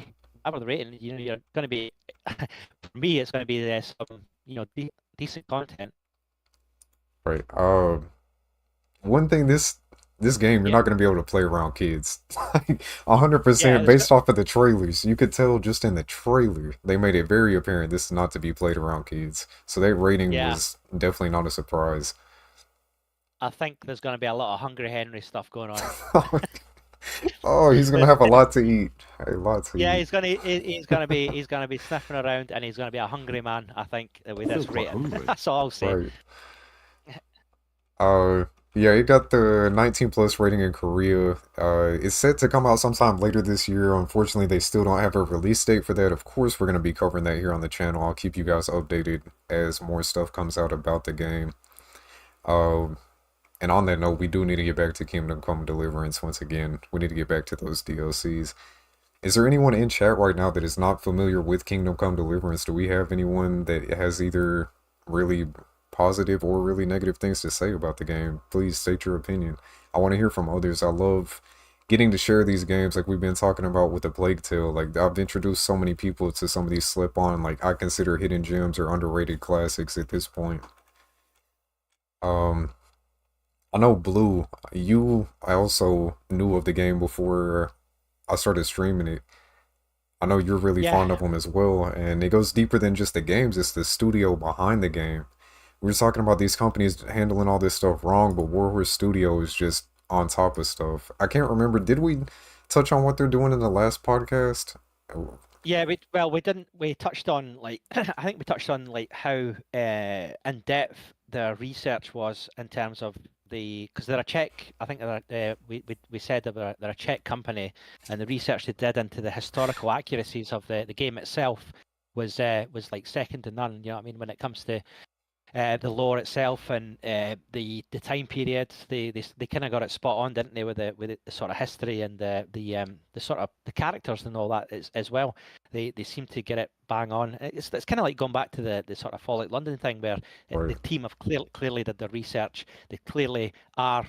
the rating, you're going to be. For me, it's going to be some, decent content. Right. One thing this game you're Yeah. not going to be able to play around kids. Like Yeah. 100% based off of the trailers. You could tell just in the trailer they made it very apparent this is not to be played around kids. So that rating Yeah. was definitely not a surprise. I think there's going to be a lot of Hungry Henry stuff going on. Oh, he's gonna have a lot to eat. A lot to Yeah, eat. he's gonna be sniffing around, and he's gonna be a hungry man. I think with I feel this quite rating. hungry. That's all I'll say. Right. Yeah, it got the 19 plus rating in Korea. It's set to come out sometime later this year. Unfortunately, they still don't have a release date for that. Of course, we're gonna be covering that here on the channel. I'll keep you guys updated as more stuff comes out about the game. Uh, and on that note, we do need to get back to Kingdom Come Deliverance once again. We need to get back to those DLCs. Is there anyone in chat right now that is not familiar with Kingdom Come Deliverance? Do we have anyone that has either really positive or really negative things to say about the game? Please state your opinion. I want to hear from others. I love getting to share these games like we've been talking about with the Plague Tale. Like I've introduced so many people to some of these slip on, like I consider hidden gems or underrated classics at this point. Um, I know Blue, I also knew of the game before I started streaming it. I know you're really Yeah, fond of them as well, and it goes deeper than just the games, it's the studio behind the game. We were talking about these companies handling all this stuff wrong, but Warhorse Studio is just on top of stuff. I can't remember, did we touch on what they're doing in the last podcast? yeah. We didn't. We touched on like I think we touched on like how in depth their research was in terms of because they're a Czech. I think we said they're a Czech company, and the research they did into the historical accuracies of the game itself was like second to none. You know what I mean when it comes to the lore itself and the time period. They kind of got it spot on, didn't they, with the sort of history and the sort of the characters and all that as well. They seem to get it bang on. It's kind of like going back to the sort of Fallout London thing where the Right, team have clearly did their research. They clearly are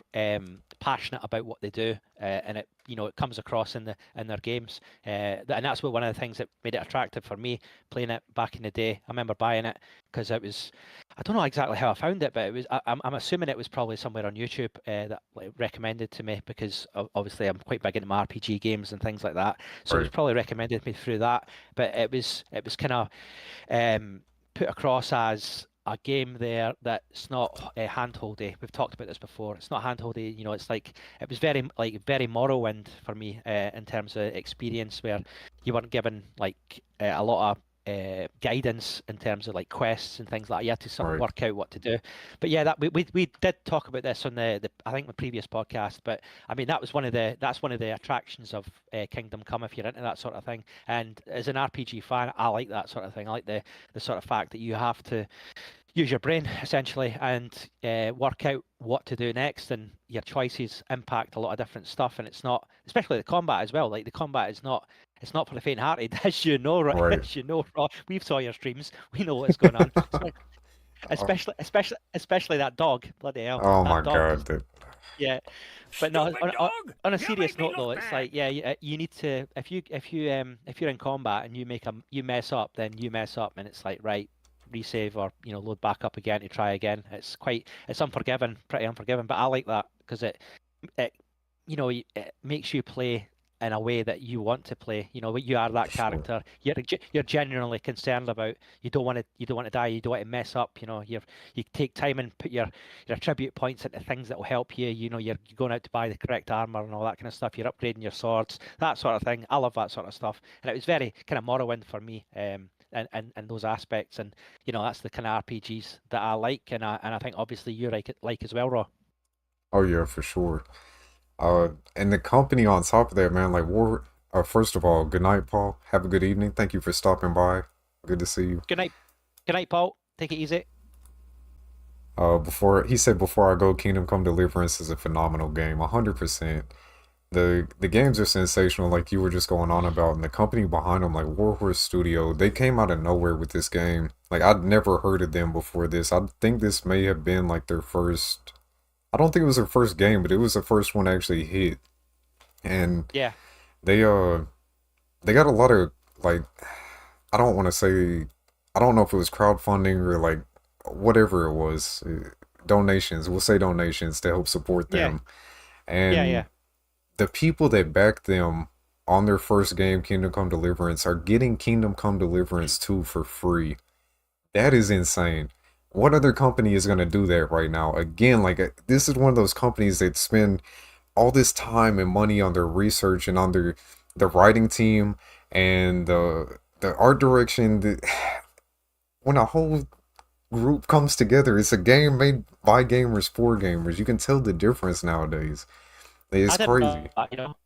passionate about what they do, and it comes across in their games. And that's one of the things that made it attractive for me playing it back in the day. I remember buying it because it was, I don't know exactly how I found it, but it was. I'm assuming it was probably somewhere on YouTube that like, recommended to me because obviously I'm quite big into my RPG games and things like that. So it was right, probably recommended me through that. But it was kind of put across as a game there that's not handholdy. We've talked about this before. It's not handholdy. It's like it was very Morrowind for me in terms of experience, where you weren't given like a lot of guidance in terms of like quests and things like that. You had to sort of right. work out what to do. But yeah, that we did talk about this on the I think the previous podcast. But I mean that's one of the attractions of Kingdom Come if you're into that sort of thing. And as an RPG fan, I like that sort of thing. I like the sort of fact that you have to use your brain essentially and work out what to do next, and your choices impact a lot of different stuff. And it's not, especially the combat as well, like the combat is not, it's not for the faint-hearted. As you know, right? Right. As you know, we've saw your streams, we know what's going on. Oh, Especially that dog, bloody hell, oh my that dog. God, that, Yeah, but no, Stupid dog! on a You serious make me note though, look it's bad. like yeah, you need to, if you're in combat and you mess up, then you mess up, and it's like right, resave or load back up again to try again. It's unforgiving, pretty unforgiving, but I like that because it it makes you play in a way that you want to play. You are that for sure. character. You're genuinely concerned about. You don't want to die. You don't want to mess up. You take time and put your attribute points into things that will help you. You're going out to buy the correct armor and all that kind of stuff. You're upgrading your swords, that sort of thing. I love that sort of stuff, and it was very kind of Morrowind for me. And those aspects, and that's the kind of RPGs that I like, and I think obviously you like as well, Raw. Oh yeah, for sure. And the company on top of that, man, like War. First of all, good night, Paul. Have a good evening. Thank you for stopping by. Good to see you. Good night, Paul. Take it easy. Before he said, before I go, Kingdom Come Deliverance is a phenomenal game. 100%. The games are sensational, like you were just going on about, and the company behind them, like Warhorse Studio, they came out of nowhere with this game. Like I'd never heard of them before this. I think this may have been like their first. I don't think it was their first game, but it was the first one to actually hit. And Yeah. they they got a lot of like, I don't want to say, I don't know if it was crowdfunding or like whatever it was, donations. We'll say donations to help support Yeah. them. Yeah. And Yeah. the people that backed them on their first game, Kingdom Come Deliverance, are getting Kingdom Come Deliverance 2 for free. That is insane. What other company is going to do that right now? Again, like this is one of those companies that spend all this time and money on their research and on the writing team and the art direction. When a whole group comes together, it's a game made by gamers for gamers. You can tell the difference nowadays. I It's didn't know crazy. that.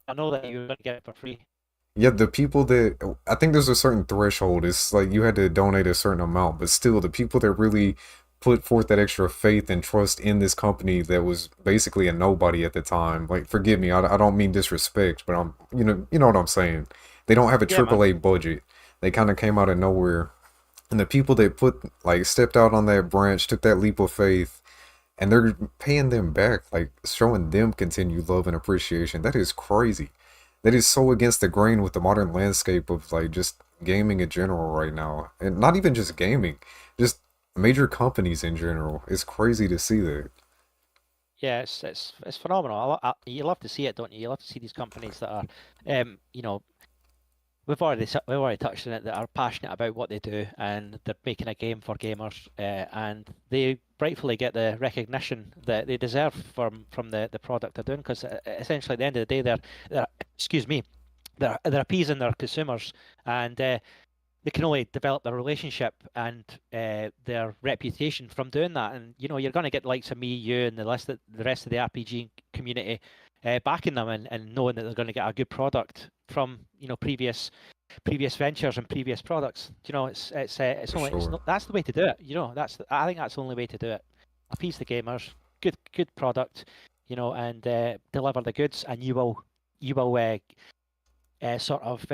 I know that you were going to get it for free. Yeah, the people that I think there's a certain threshold. It's like you had to donate a certain amount, but still, the people that really put forth that extra faith and trust in this company that was basically a nobody at the time. Like, forgive me, I don't mean disrespect, but you know what I'm saying. They don't have a Yeah, man. AAA budget. They kind of came out of nowhere, and the people that stepped out on that branch, took that leap of faith, and they're paying them back, like showing them continued love and appreciation. That is crazy. That is so against the grain with the modern landscape of like just gaming in general right now, and not even just gaming, just major companies in general. It's crazy to see that. Yeah, it's phenomenal. You love to see it, don't you? You love to see these companies that are, you know, we've already touched on it, that are passionate about what they do, and they're making a game for gamers, and they rightfully get the recognition that they deserve from the product they're doing, because essentially at the end of the day they're excuse me, they're appeasing their consumers, and they can only develop their relationship and their reputation from doing that. And you know, you're going to get likes of me, you, and the rest of the RPG community backing them, and knowing that they're going to get a good product from, you know, previous ventures and previous products. You know, it's For only it's sure. not that's the way to do it. You know, I think that's the only way to do it. Appease the gamers, good product, you know, and deliver the goods, and you will sort of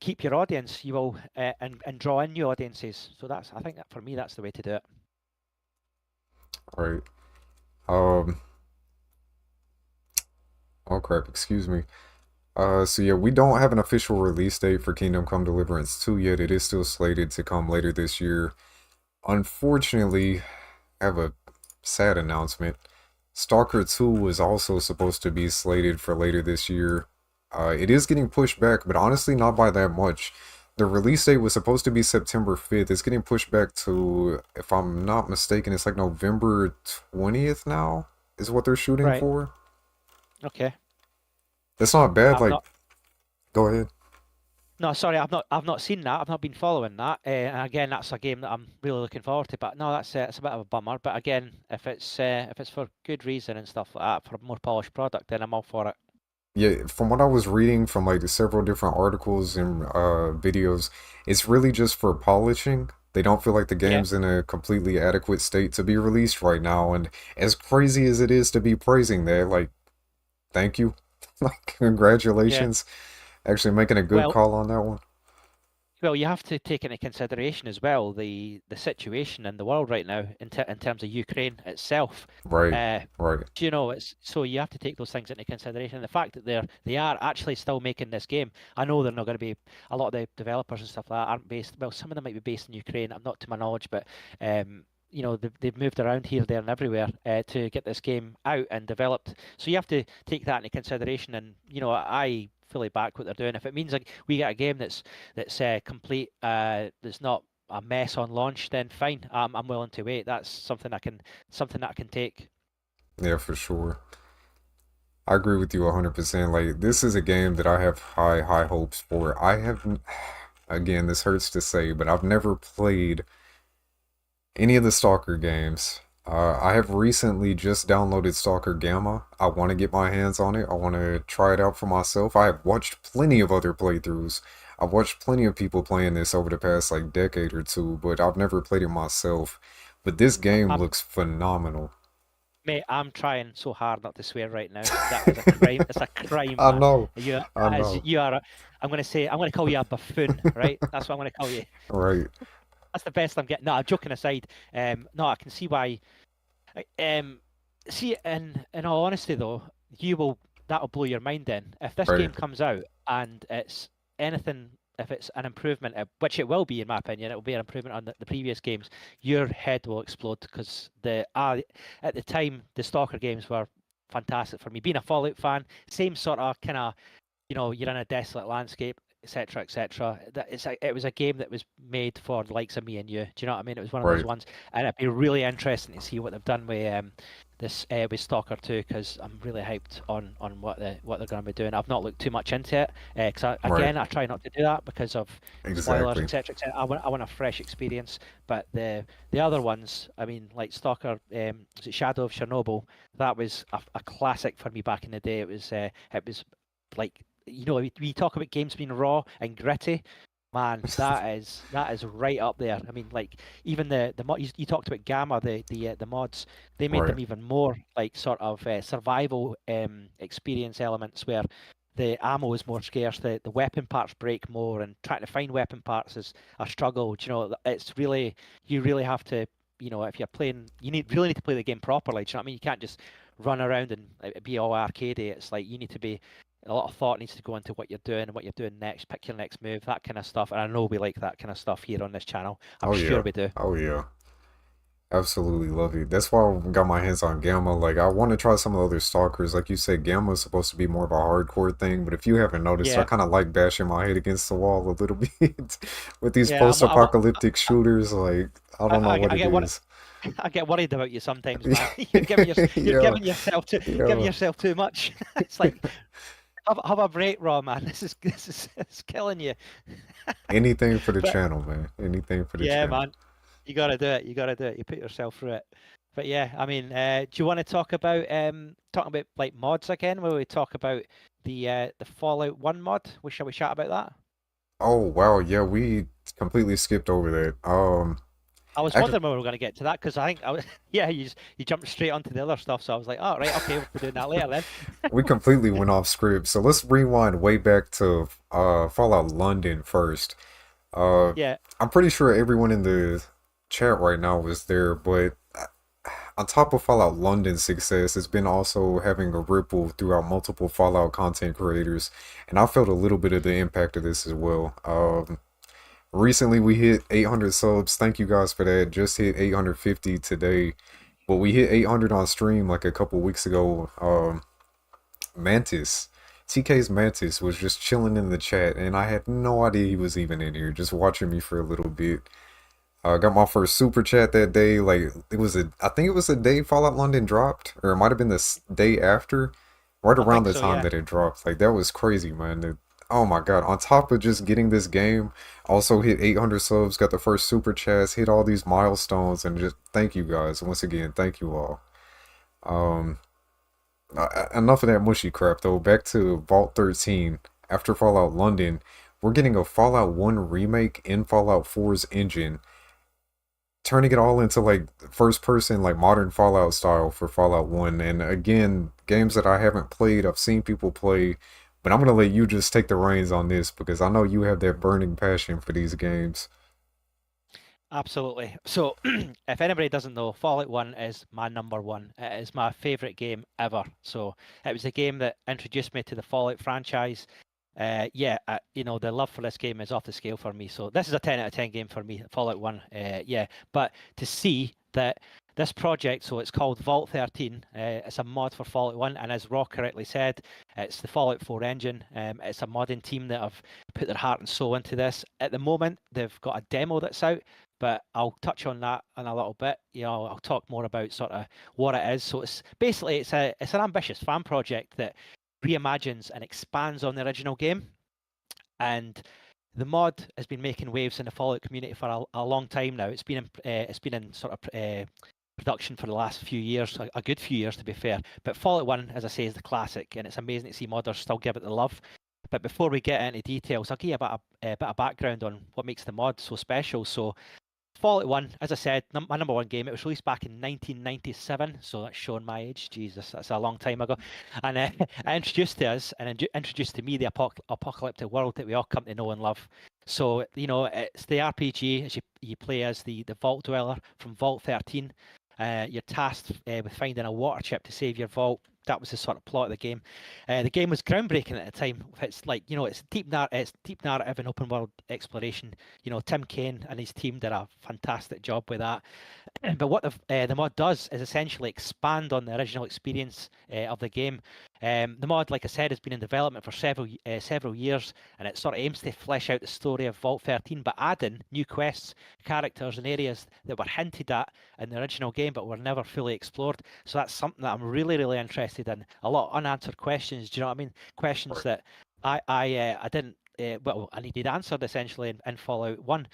keep your audience. You will and draw in new audiences. So I think that for me, that's the way to do it. Right. Um. Oh crap. Excuse me. So yeah, we don't have an official release date for Kingdom Come Deliverance 2 yet. It is still slated to come later this year. Unfortunately, I have a sad announcement. Stalker 2 was also supposed to be slated for later this year. It is getting pushed back, but honestly, not by that much. The release date was supposed to be September 5th. It's getting pushed back to, if I'm not mistaken, it's like November 20th now, is what they're shooting Right. for. Okay. That's not bad. I've Like, not. go ahead. No, sorry, I've not seen that. I've not been following that. And again, that's a game that I'm really looking forward to. But no, that's it's a bit of a bummer. But again, if it's for good reason and stuff like that, for a more polished product, then I'm all for it. Yeah, from what I was reading from like the several different articles and videos, it's really just for polishing. They don't feel like the Yeah. game's in a completely adequate state to be released right now. And as crazy as it is to be praising that, like, thank you. Like, Yeah. congratulations. Actually making a good Well, call on that one. Well, you have to take into consideration as well the situation in the world right now in terms of Ukraine itself. Right, Uh, right, you know, it's so you have to take those things into consideration. And the fact that they are actually still making this game. I know they're not going to be a lot of the developers and stuff like that aren't based. Well, some of them might be based in Ukraine. I'm not to my knowledge, but you know, they've moved around here, there, and everywhere to get this game out and developed. So you have to take that into consideration. And you know, I fully back what they're doing. If it means like we get a game that's complete, that's not a mess on launch, then fine. I'm willing to wait. That's something that I can take. yeah, for sure. I agree with you 100%. Like, this is a game that I have high, high hopes for. I have, again, this hurts to say, but I've never played any of the Stalker games. I have recently just downloaded Stalker Gamma. I want to get my hands on it. I want to try it out for myself. I have watched plenty of other playthroughs. I've watched plenty of people playing this over the past like decade or two, but I've never played it myself. But this game I'm looks phenomenal. Mate, I'm trying so hard not to swear right now. That is a crime. It's a crime, I man. know. I That is, know. you are. I'm going to call you a buffoon, right? That's what I'm going to call you. Right. That's the best I'm getting. No, joking aside. No, I can see why. See, in all honesty, though, that'll blow your mind. Then, if this Right. game comes out and it's anything, if it's an improvement, which it will be, in my opinion, it will be an improvement on the previous games. Your head will explode because at the time the Stalker games were fantastic for me. Being a Fallout fan, same sort of kind of, you know, you're in a desolate landscape, etc., etc. It was a game that was made for the likes of me and you. Do you know what I mean? It was one of those Right. ones, and it'd be really interesting to see what they've done with with Stalker 2, because I'm really hyped on what they're going to be doing. I've not looked too much into it because Right. again I try not to do that because of spoilers, Exactly. etc., etc. I want a fresh experience. But the other ones, I mean, like Stalker, was it Shadow of Chernobyl? That was a classic for me back in the day. It was like, you know, we talk about games being raw and gritty. Man, that is right up there. I mean, like even the mod you talked about Gamma, the mods, they made Right. them even more like sort of survival experience elements where the ammo is more scarce, the weapon parts break more, and trying to find weapon parts is a struggle. You know, it's really, you really have to if you're playing, you really need to play the game properly. Do you know what I mean? You can't just run around and be all arcadey. It's like you need to be. A lot of thought needs to go into what you're doing and what you're doing next. Pick your next move, that kind of stuff. And I know we like that kind of stuff here on this channel. I'm Oh sure yeah. we do. Oh yeah. Absolutely love it. That's why I got my hands on Gamma. Like, I want to try some of the other Stalkers. Like you said, Gamma is supposed to be more of a hardcore thing, but if you haven't noticed, I Yeah, kind of like bashing my head against the wall a little bit with these yeah. post-apocalyptic shooters. Like, I don't know what I it get what is. I get worried about you sometimes, man. You're Yeah, giving yeah. yourself too much. It's like have a break, Raw, man. This is it's killing you. Anything for the But channel, man. Anything for the yeah, channel. man, you gotta do it. You gotta do it. You put yourself through it. But yeah, I mean, do you want to talking about like mods again, where we talk about the Fallout 1 mod? Shall we chat about that? Oh wow, yeah, we completely skipped over that. I was Actually, wondering when we were going to get to that because I think yeah, you jumped straight onto the other stuff, so I was like, oh right, okay, we're doing that later then. we completely went off script. So let's rewind way back to Fallout London first. Uh, Yeah, I'm pretty sure everyone in the chat right now was there, but on top of Fallout London's success, it's been also having a ripple throughout multiple Fallout content creators, and I felt a little bit of the impact of this as well. Recently we hit 800 subs. Thank you guys for that. Just hit 850 today, but we hit 800 on stream like a couple weeks ago. Mantis. TK's Mantis was just chilling in the chat, and I had no idea he was even in here, just watching me for a little bit. I got my first super chat that day. Like I think it was the day Fallout London dropped, or it might have been the day after, right I around think the so. time Yeah, that it dropped. Like that was crazy, man. Oh my God! On top of just getting this game, also hit 800 subs, got the first super chats, hit all these milestones, and just thank you guys once again. Thank you all. Um, Enough of that mushy crap though. Back to Vault 13. After Fallout London, we're getting a Fallout 1 remake in Fallout 4's engine, turning it all into like first person, like modern Fallout style for Fallout 1. And again, games that I haven't played, I've seen people play, but I'm gonna let you just take the reins on this because I know you have that burning passion for these games. absolutely. So, if anybody doesn't know, Fallout 1 is my number one. It is my favorite game ever. So, it was the game that introduced me to the Fallout franchise. Yeah, the love for this game is off the scale for me. So this is a 10 out of 10 game for me, Fallout 1. Yeah, but to see that this project, so it's called Vault 13, it's a mod for Fallout 1, and as Raw correctly said, it's the Fallout 4 engine. It's a modding team that have put their heart and soul into this. At the moment, they've got a demo that's out, but I'll touch on that in a little bit. I'll talk more about sort of what it is. So it's basically it's an ambitious fan project that reimagines and expands on the original game. And the mod has been making waves in the Fallout community for a long time now. It's been in sort of production for the last few years, a good few years to be fair. But Fallout 1, as I say, is the classic, and it's amazing to see modders still give it the love. But before we get into details, I'll give you a bit of background on what makes the mod so special. So Fallout 1, as I said, my number one game. It was released back in 1997, so that's showing my age. Jesus, that's a long time ago. And it introduced to us and introduced to me the apocalyptic world that we all come to know and love. So, it's the RPG as you play as the Vault Dweller from Vault 13. You're tasked with finding a water chip to save your vault. That was the sort of plot of the game. The game was groundbreaking at the time. It's like, it's deep narrative and open world exploration. Tim Kaine and his team did a fantastic job with that. But what the mod does is essentially expand on the original experience of the game. The mod, like I said, has been in development for several years, and it sort of aims to flesh out the story of Vault 13, but add in new quests, characters, and areas that were hinted at in the original game, but were never fully explored. So that's something that I'm really, really interested in. A lot of unanswered questions. Do you know what I mean? Questions that I didn't. I needed answered essentially in Fallout 1,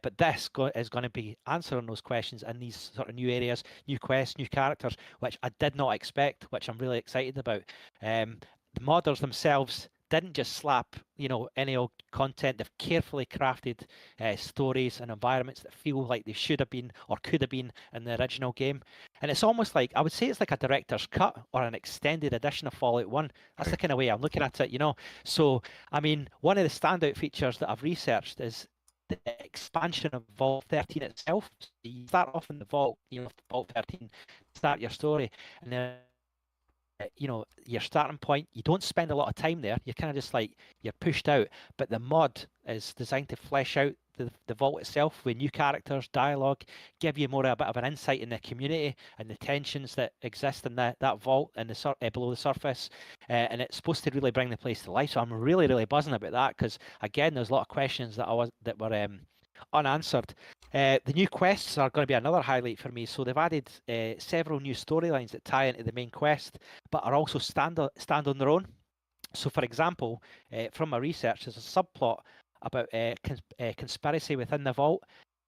but this is going to be answering those questions in these sort of new areas, new quests, new characters, which I did not expect, which I'm really excited about. The modders themselves didn't just slap, any old content. They've carefully crafted stories and environments that feel like they should have been or could have been in the original game. And it's almost like, I would say it's like a director's cut or an extended edition of Fallout 1. That's the kind of way I'm looking at it, So, I mean, one of the standout features that I've researched is the expansion of Vault 13 itself. So you start off in the Vault, Vault 13, start your story, and then your starting point, you don't spend a lot of time there. You're kind of just like, you're pushed out. But the mod is designed to flesh out the vault itself with new characters, dialogue, give you a bit of an insight in the community and the tensions that exist in that vault and below the surface. And it's supposed to really bring the place to life. So I'm really, really buzzing about that, because again, there's a lot of questions that were unanswered. The new quests are going to be another highlight for me. So they've added several new storylines that tie into the main quest, but are also stand on their own. So, for example, from my research, there's a subplot about conspiracy within the vault,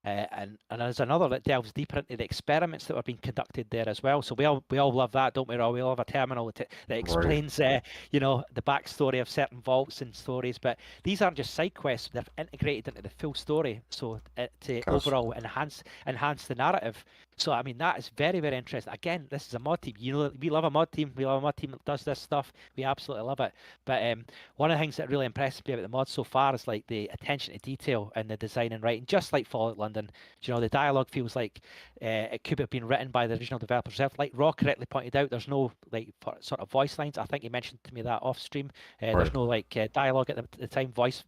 and there's another that delves deeper into the experiments that were being conducted there as well. So we all love that, don't we, Raw? We all have a terminal that explains the backstory of certain vaults and stories. But these aren't just side quests; they're integrated into the full story, so to overall enhance the narrative. So I mean, that is very, very interesting. Again, this is a mod team. We love a mod team. We love a mod team that does this stuff. We absolutely love it. But one of the things that really impresses me about the mod so far is like the attention to detail and the design and writing, just like Fallout London. The dialogue feels like it could have been written by the original developer herself. Like Raw correctly pointed out, there's no like sort of voice lines. I think he mentioned to me that off stream. There's no like dialogue at the time, voice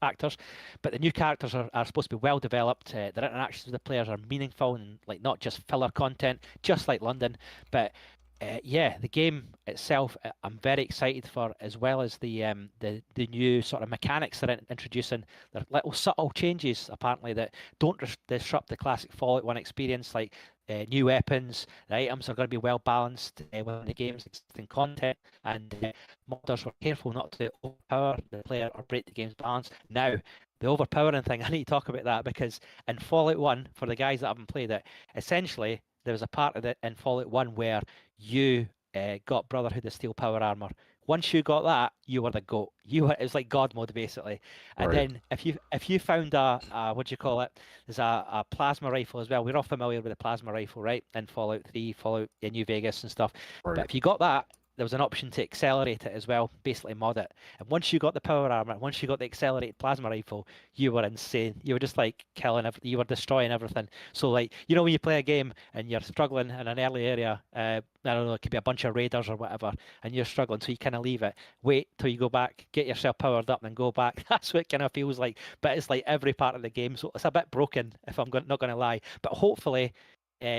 actors. But the new characters are supposed to be well developed. Their interactions with the players are meaningful and like not just filler content, just like London. But the game itself, I'm very excited for, as well as the new sort of mechanics they're introducing. They're little subtle changes, apparently, that don't disrupt the classic Fallout 1 experience, like new weapons. The items are going to be well balanced within the game's existing content, and modders were careful not to overpower the player or break the game's balance. Now, the overpowering thing, I need to talk about that, because in Fallout 1, for the guys that haven't played it, essentially there was a part of it in Fallout 1 where you got Brotherhood of Steel power armor. Once you got that, you were the GOAT. It was like God mode, basically. And then if you found a what do you call it? There's a plasma rifle as well. We're all familiar with the plasma rifle, right? In Fallout 3, Fallout New Vegas and stuff. But if you got that, there was an option to accelerate it as well, basically mod it. And once you got the power armor, once you got the accelerated plasma rifle, you were insane. You were just like killing you were destroying everything. So like, when you play a game and you're struggling in an early area, I don't know, it could be a bunch of raiders or whatever, and you're struggling, so you kind of leave it, wait till you go back, get yourself powered up, and then go back. That's what it kind of feels like. But it's like every part of the game, so it's a bit broken, if I'm not going to lie. But hopefully,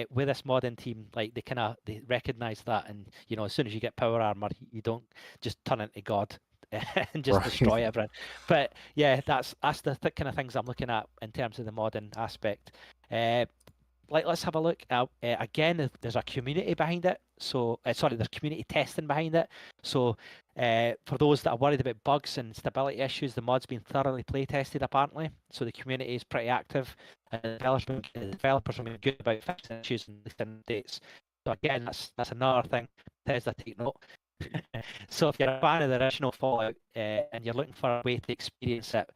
with this modding team, like they recognize that, and as soon as you get power armor, you don't just turn into God and just destroy everything. But yeah, that's the kind of things I'm looking at in terms of the modding aspect. Let's have a look. Again, there's a community behind it. So there's community testing behind it. So for those that are worried about bugs and stability issues, the mod's been thoroughly play tested apparently. So the community is pretty active, and the developers have been good about fixing issues and listing dates. So again, that's another thing. Bethesda, take note. So if you're a fan of the original Fallout and you're looking for a way to experience it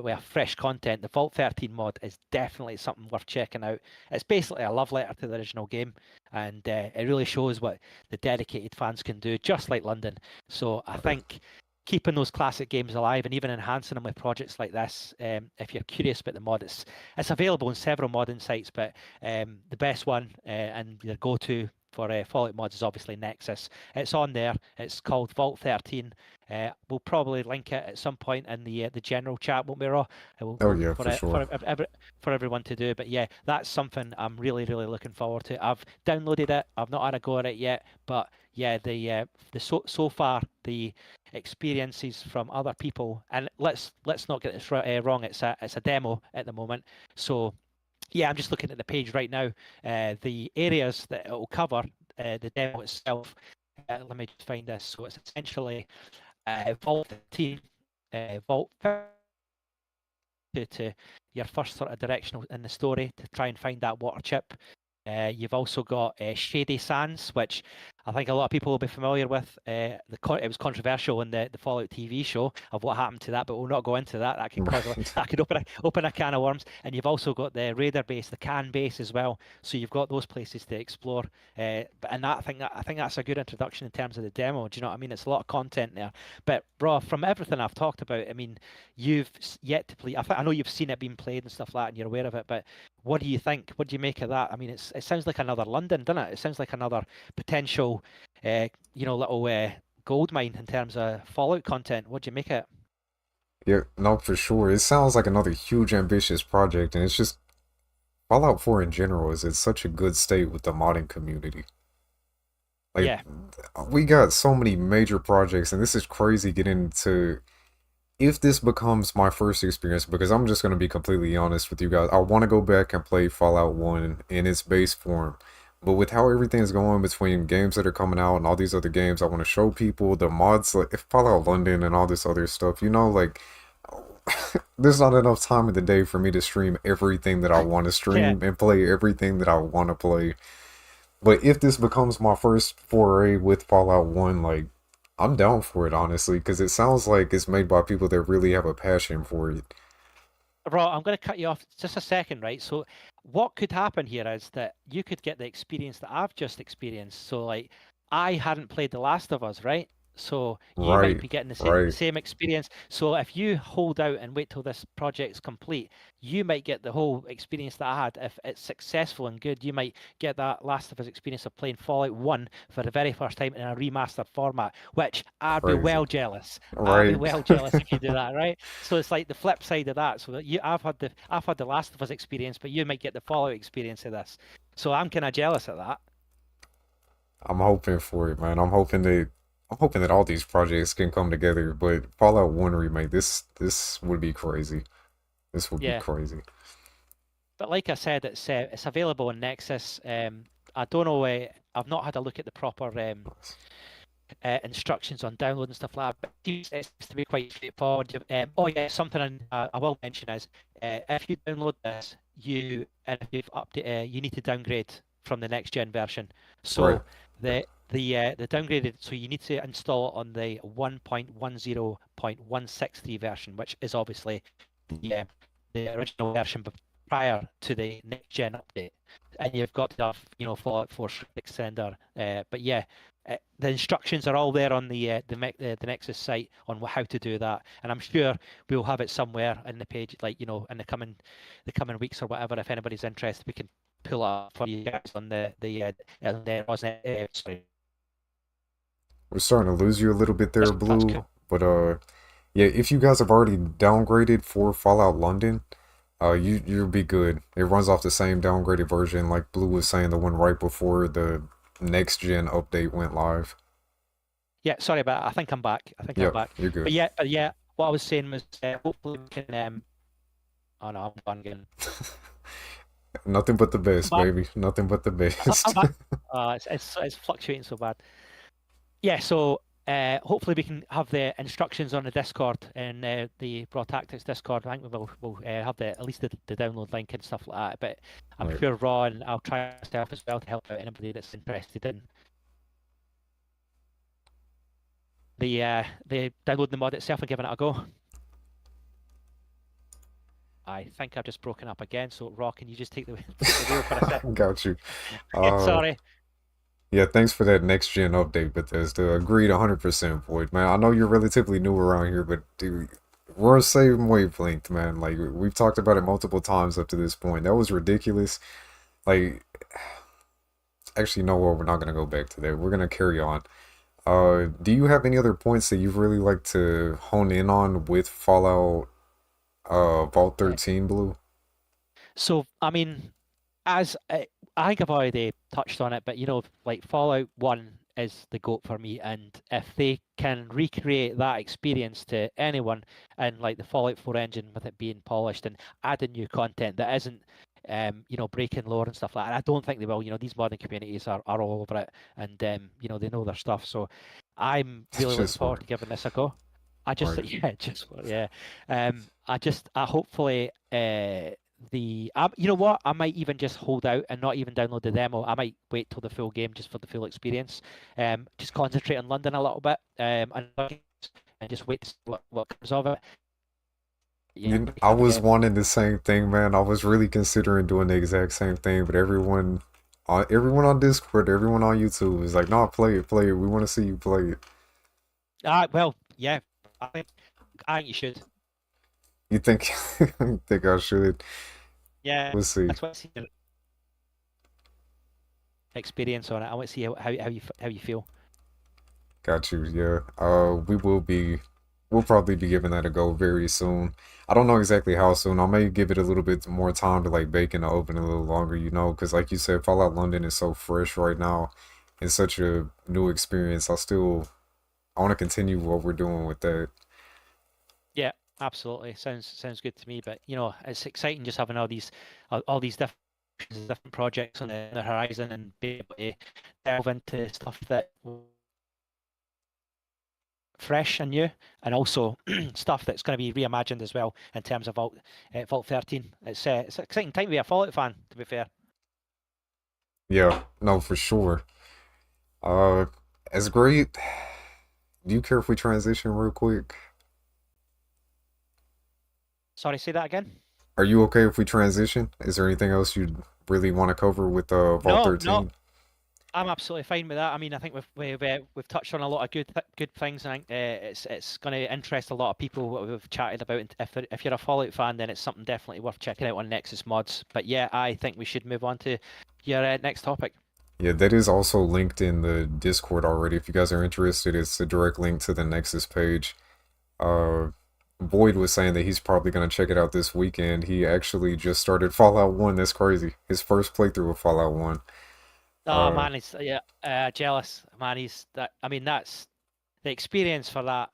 with fresh content, the Vault 13 mod is definitely something worth checking out. It's basically a love letter to the original game, and it really shows what the dedicated fans can do, just like London. So I think keeping those classic games alive and even enhancing them with projects like this, if you're curious about the mod, it's available on several modding sites, but the best one and your go-to for Fallout mods is obviously Nexus. It's on there. It's called Vault 13. We'll probably link it at some point in the general chat, won't we, Raw? For sure. For everyone to do. But yeah, that's something I'm really, really looking forward to. I've downloaded it. I've not had a go at it yet, but yeah, so far the experiences from other people, and let's not get this wrong. It's a demo at the moment, so. Yeah, I'm just looking at the page right now. The areas that it will cover, the demo itself. Let me just find this. So it's essentially Vault 13, Vault to your first sort of directional in the story to try and find that water chip. You've also got Shady Sands, which I think a lot of people will be familiar with it was controversial in the Fallout TV show of what happened to that, but we'll not go into that. That could cause Right. that could open a can of worms. And you've also got the Raider base, the Can base as well. So you've got those places to explore. And I think that's a good introduction in terms of the demo. Do you know what I mean? It's a lot of content there. But bro, from everything I've talked about, I mean, you've yet to play. I know you've seen it being played and stuff like that, and you're aware of it. But what do you think? What do you make of that? I mean, it sounds like another London, doesn't it? It sounds like another potential, little gold mine in terms of Fallout content. What do you make of it? Yeah, no, for sure. It sounds like another huge ambitious project, and it's just Fallout 4 in general is in such a good state with the modding community. Like, Yeah, we got so many major projects, and this is crazy getting into if this becomes my first experience, because I'm just going to be completely honest with you guys, I want to go back and play Fallout 1 in its base form. But with how everything's going between games that are coming out and all these other games, I want to show people the mods, like if Fallout London and all this other stuff, like there's not enough time in the day for me to stream everything that I want to yeah. stream and play everything that I want to play. But if this becomes my first foray with Fallout 1, like, I'm down for it, honestly, because it sounds like it's made by people that really have a passion for it. Raw, I'm going to cut you off just a second, right? So, what could happen here is that you could get the experience that I've just experienced. So, like, I hadn't played The Last of Us, right? So you might Right, be getting the same right. same experience. So if you hold out and wait till this project's complete, you might get the whole experience that I had. If it's successful and good, you might get that Last of Us experience of playing Fallout 1 for the very first time in a remastered format, which I'd be Crazy. well jealous. I'd be Right. well jealous if you do that, right? So it's like the flip side of that. So that I've had the Last of Us experience, but you might get the Fallout experience of this. So I'm kind of jealous of that. I'm hoping for it, man. I'm hoping that all these projects can come together, but Fallout 1 remake, this would be crazy. This would be Yeah. crazy. But like I said, it's available on Nexus. I don't know. I've not had a look at the proper instructions on download and stuff like that. But it seems to be quite straightforward. Oh yeah, something I will mention is if you download this, if you've updated, you need to downgrade from the next gen version. Right. So the downgraded, so you need to install it on the 1.10.163 version, which is obviously the original version prior to the next gen update. And you've got to have, Fallout 4 Extender. But yeah, the instructions are all there on the Nexus site on how to do that, and I'm sure we'll have it somewhere in the page, like in the coming weeks or whatever. If anybody's interested, we can pull it up for you guys on sorry. We're starting to lose you a little bit there, That's cool. Blue. But yeah, if you guys have already downgraded for Fallout London, you'll be good. It runs off the same downgraded version, like Blue was saying, the one right before the next gen update went live. Yeah, sorry about. I think I'm back. I think I'm Yep, back. you're But good. yeah, what I was saying was hopefully we can. Oh no, I'm gone again. Nothing but the I'm best, back. baby. Nothing but the I'm best. back. It's fluctuating so bad. Yeah, so hopefully we can have the instructions on the Discord and the RawTactics Discord. I think we'll have at least the download link and stuff like that. But I'm Right. sure Raw, and I'll try myself as well to help out anybody that's interested in the downloading the mod itself and giving it a go. I think I've just broken up again. So Raw, can you just take the wheel for a second? Got you. Uh, Sorry. yeah, thanks for that next gen update, Bethesda. Agreed 100%, Void. Man, I know you're relatively new around here, but dude, we're the same wavelength, man. Like, we've talked about it multiple times up to this point. That was ridiculous. Like, actually, no, well, we're not gonna go back to that. We're gonna carry on. Do you have any other points that you'd really like to hone in on with Fallout, Vault Uh, 13, Blue? So I mean, as I think I've already touched on it, but like Fallout 1 is the GOAT for me, and if they can recreate that experience to anyone and like the Fallout 4 engine with it being polished and adding new content that isn't breaking lore and stuff like that, I don't think they will. These modding communities are all over it, and they know their stuff. So I'm really looking Just forward what? to giving this a go. I just Right. yeah, I hopefully you know what? I might even just hold out and not even download the demo. I might wait till the full game just for the full experience. Just concentrate on London a little bit, and just wait to see what comes of it. Yeah, I was wanting the same thing, man. I was really considering doing the exact same thing, but everyone on Discord, everyone on YouTube is like, "No, play it, play it. We want to see you play it." Well, yeah, I think you should. You think? Think I should? Yeah, We'll see. that's what I see your experience on it. I want to see how you feel. Got you. Yeah. We'll probably be giving that a go very soon. I don't know exactly how soon. I may give it a little bit more time to like bake in the oven a little longer, because like you said, Fallout London is so fresh right now. It's such a new experience. I want to continue what we're doing with that. Yeah, absolutely. Sounds good to me. But it's exciting just having all these different projects on the horizon and be able to delve into stuff that fresh and new, and also stuff that's going to be reimagined as well in terms of Vault 13. It's an exciting time to be a Fallout fan, to be fair. Yeah, no, for sure. As great. Do you care if we transition real quick? Sorry, say that again. Are you okay if we transition? Is there anything else you'd really want to cover with Vault 13? No, I'm absolutely fine with that. I mean, I think we've touched on a lot of good things. I think it's going to interest a lot of people what we've chatted about. And if you're a Fallout fan, then it's something definitely worth checking out on Nexus Mods. But yeah, I think we should move on to your next topic. Yeah, that is also linked in the Discord already. If you guys are interested, it's a direct link to the Nexus page. Boyd was saying that he's probably going to check it out this weekend. He actually just started Fallout 1. That's crazy. His first playthrough of Fallout 1. Oh man, he's jealous. Man, that's the experience for that.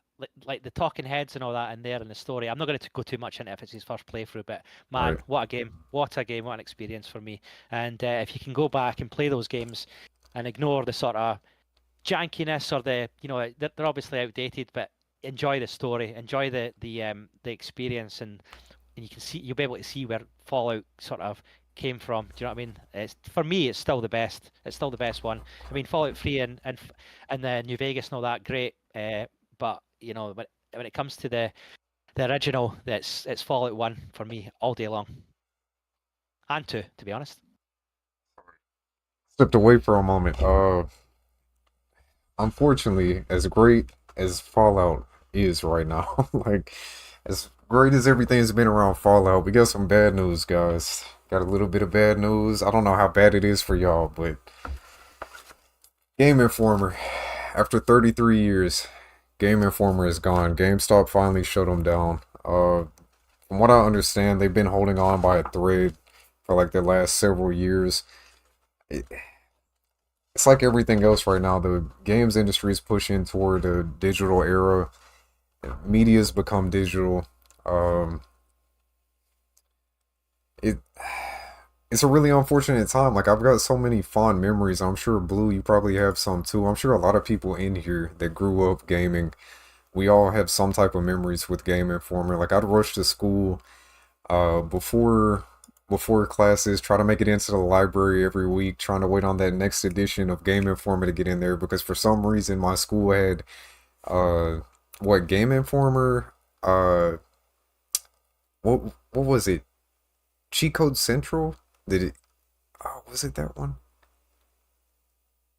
Like the talking heads and all that in there in the story. I'm not going to go too much into it if it's his first playthrough, but man, Right. what a game! What an experience for me. And if you can go back and play those games and ignore the sort of jankiness or they're obviously outdated, but enjoy the story, enjoy the experience, and you'll be able to see where Fallout sort of came from. Do you know what I mean? For me, it's still the best. It's still the best one. I mean, Fallout 3 and the New Vegas and all that, great. But when it comes to the original, it's Fallout 1 for me all day long, and 2, to be honest. Stepped away for a moment. Unfortunately, as great as Fallout is right now, like as great as everything's been around Fallout, we got some bad news, guys. Got a little bit of bad news. I don't know how bad it is for y'all, but Game Informer, after 33 years, Game Informer is gone. GameStop finally shut them down. From what I understand, they've been holding on by a thread for like the last several years. It's like everything else right now. The games industry is pushing toward a digital era. Media's become digital. It's a really unfortunate time. Like, I've got so many fond memories. I'm sure, Blue, you probably have some too. I'm sure a lot of people in here that grew up gaming, we all have some type of memories with Game Informer. Like, I'd rush to school before classes, try to make it into the library every week, trying to wait on that next edition of Game Informer to get in there, because for some reason my school had Game Informer, what was it? Cheat Code Central? Was it that one?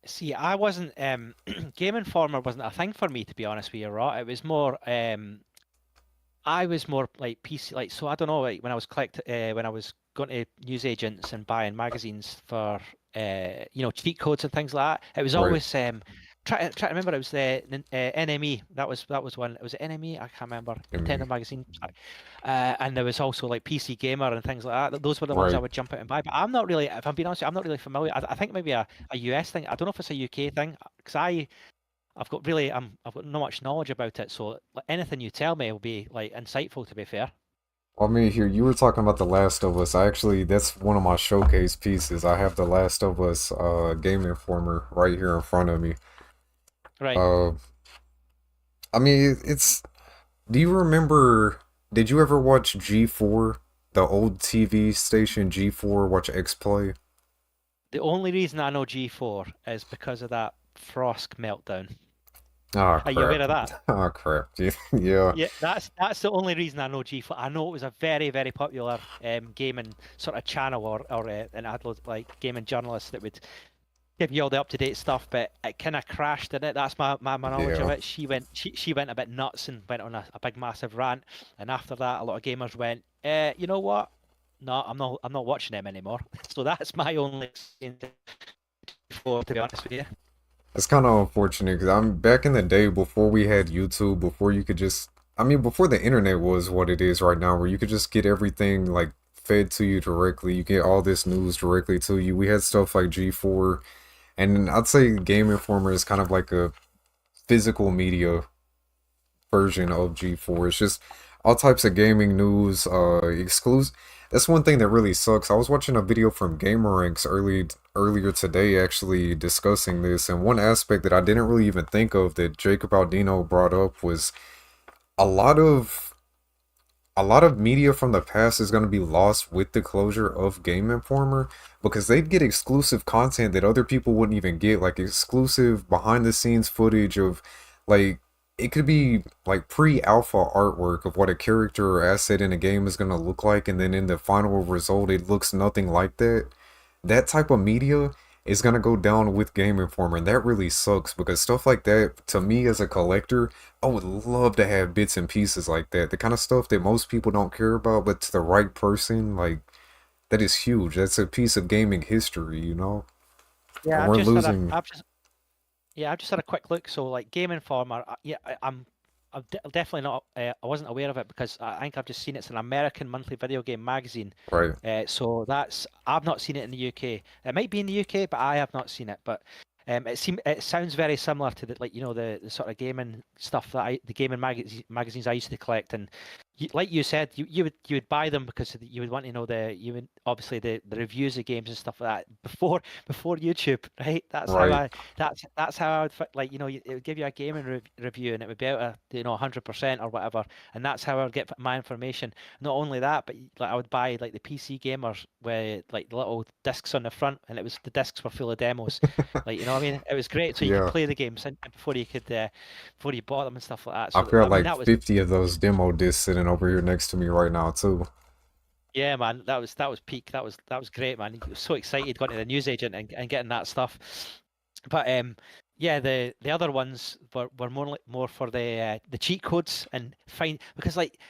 See, I wasn't Game Informer wasn't a thing for me, to be honest with you, right? It was more I was more like PC, like, so I don't know, like when I was when I was going to newsagents and buying magazines for cheat codes and things like that. It was Right. always try to remember, it was the NME. That was one. It was NME. I can't remember. Nintendo NME. magazine. And there was also like PC Gamer and things like that. Those were the ones I Right. would jump out and buy. But I'm not really, if I'm being honest, I'm not really familiar. I think maybe a US thing. I don't know if it's a UK thing, because I've got not much knowledge about it. So like, anything you tell me will be like insightful, to be fair. Well, I mean, here, you were talking about The Last of Us. That's one of my showcase pieces. I have The Last of Us Game Informer right here in front of me. Right. I mean, do you remember, did you ever watch G4? the old TV station G4, watch X Play? The only reason I know G4 is because of that Frosk meltdown. Oh Are you aware crap. of that? Oh crap. Yeah. Yeah. Yeah, that's the only reason I know G4. I know it was a very, very popular gaming sort of channel or an ad like gaming journalist that would give you all the up-to-date stuff, but it kind of crashed in it. That's my knowledge of Yeah. it. She went a bit nuts and went on a big massive rant, and after that, a lot of gamers went, you know what? No, I'm not watching them anymore. So that's my only for, to be honest with you. It's kind of unfortunate because I'm back in the day before we had YouTube, before you could just, I mean, before the internet was what it is right now, where you could just get everything like fed to you directly. You get all this news directly to you. We had stuff like G4, and I'd say Game Informer is kind of like a physical media version of G4. It's just all types of gaming news, exclusive. That's one thing that really sucks. I was watching a video from GamerRanks earlier today, actually discussing this, and one aspect that I didn't really even think of that Jacob Aldino brought up was a lot of a lot of media from the past is going to be lost with the closure of Game Informer because they'd get exclusive content that other people wouldn't even get, like exclusive behind the scenes footage of like it could be like pre-alpha artwork of what a character or asset in a game is going to look like, and then in the final result it looks nothing like that. That type of media is going to go down with Game Informer, and that really sucks because stuff like that, to me as a collector, I would love to have bits and pieces like that. The kind of stuff that most people don't care about, but to the right person, like, that is huge. That's a piece of gaming history, you know? Yeah, And we're losing. I've just had a quick look. So like Game Informer, I'm definitely not. I wasn't aware of it because I think I've just seen it's an American monthly video game magazine. Right. So that's I've not seen it in the UK. It might be in the UK, but I have not seen it. But it sounds very similar to the sort of gaming stuff that the gaming magazines I used to collect. And like you said, you would buy them because you would want to know obviously the reviews of games and stuff like that before YouTube, right? Right. That's how I would it would give you a gaming review and it would be out of 100% or whatever, and that's how I would get my information. Not only that, but like I would buy like the PC gamers where like the little discs on the front, and the discs were full of demos. Like what I mean, it was great, so you could Yeah. play the games and before you bought them and stuff like that. I've So got I mean like that was 50 of those demo discs sitting over here next to me right now, too. Yeah, man, that was peak. That was great, man. I was so excited going to the newsagent and getting that stuff. But yeah, the other ones were more for the cheat codes and find because like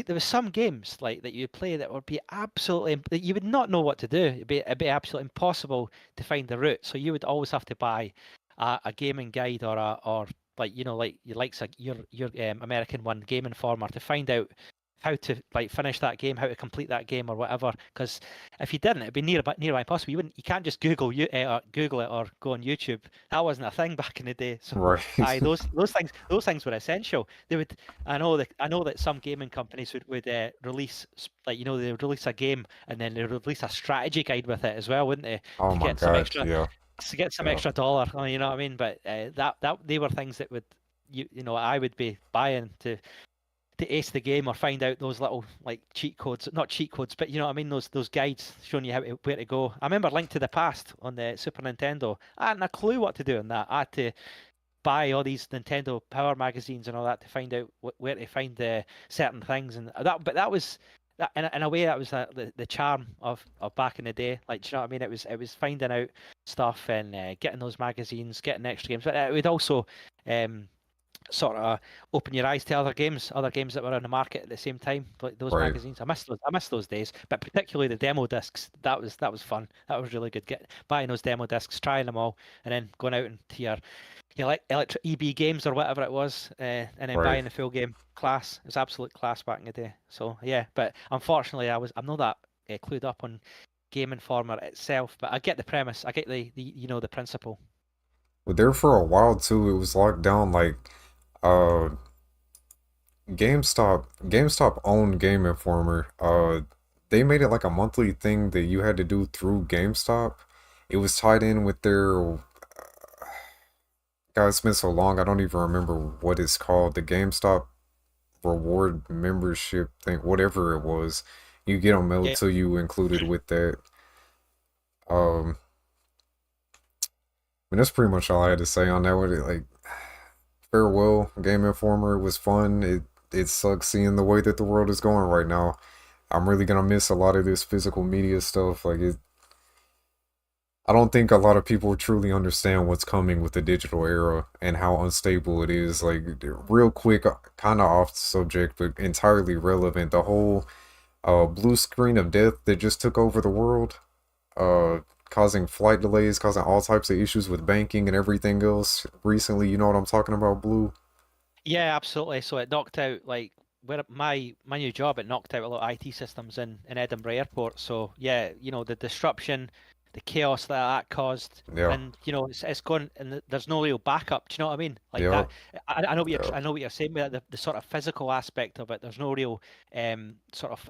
there was some games like that you play that would be absolutely that you would not know what to do. It'd be absolutely impossible to find the route. So you would always have to buy a gaming guide or like like your likes like your American one, Game Informer, to find out how to like finish that game, how to complete that game or whatever. Because if you didn't, it'd be nearby impossible. You can't just Google it or go on YouTube. That wasn't a thing back in the day. So Right. those things were essential. I know that some gaming companies would release they would release a game and then they would release a strategy guide with it as well, wouldn't they? Oh To my get some gosh, extra yeah. to get some Yeah. extra dollar. You know what I mean? But that they were things that would I would be buying to ace the game or find out those little like cheat codes, not cheat codes, but you know what I mean, those guides showing you where to go. I remember Link to the Past on the Super Nintendo. I hadn't a clue what to do in that. I had to buy all these Nintendo Power magazines and all that to find out where to find certain things, and but that was that in a way that was the charm of back in the day. Like, do you know what I mean? It was finding out stuff and getting those magazines, getting extra games, but it would also sort of open your eyes to other games that were on the market at the same time, like those Right. magazines. I miss those days, but particularly the demo discs. That was fun. That was really good. Buying those demo discs, trying them all, and then going out into your like electric EB games or whatever it was, and then Right. buying the full game. Class. It was absolute class back in the day. So yeah, but unfortunately, I'm not that clued up on Game Informer itself, but I get the premise. I get the principle. But there for a while too, it was locked down like uh GameStop owned Game Informer. They made it like a monthly thing that you had to do through GameStop. It was tied in with their God, it's been so long, I don't even remember what it's called. The GameStop reward membership thing, whatever it was. You get them mailed Yeah. to you included with that. Um, I mean, that's pretty much all I had to say on that one. Like, farewell, Game Informer. It was fun. It sucks seeing the way that the world is going right now. I'm really gonna miss a lot of this physical media stuff. Like it, I don't think a lot of people truly understand what's coming with the digital era and how unstable it is. Like, real quick, kind of off subject, but entirely relevant. The whole blue screen of death that just took over the world, uh, causing flight delays, causing all types of issues with banking and everything else recently. You know what I'm talking about, Blue? Yeah, absolutely. So it knocked out like where my new job, it knocked out a lot of IT systems in Edinburgh Airport. So yeah, the disruption, the chaos that that caused, Yeah, and it's gone, and there's no real backup. Do you know what I mean? Like yeah, that. I know what yeah. I know what you're saying with the sort of physical aspect of it. There's no real sort of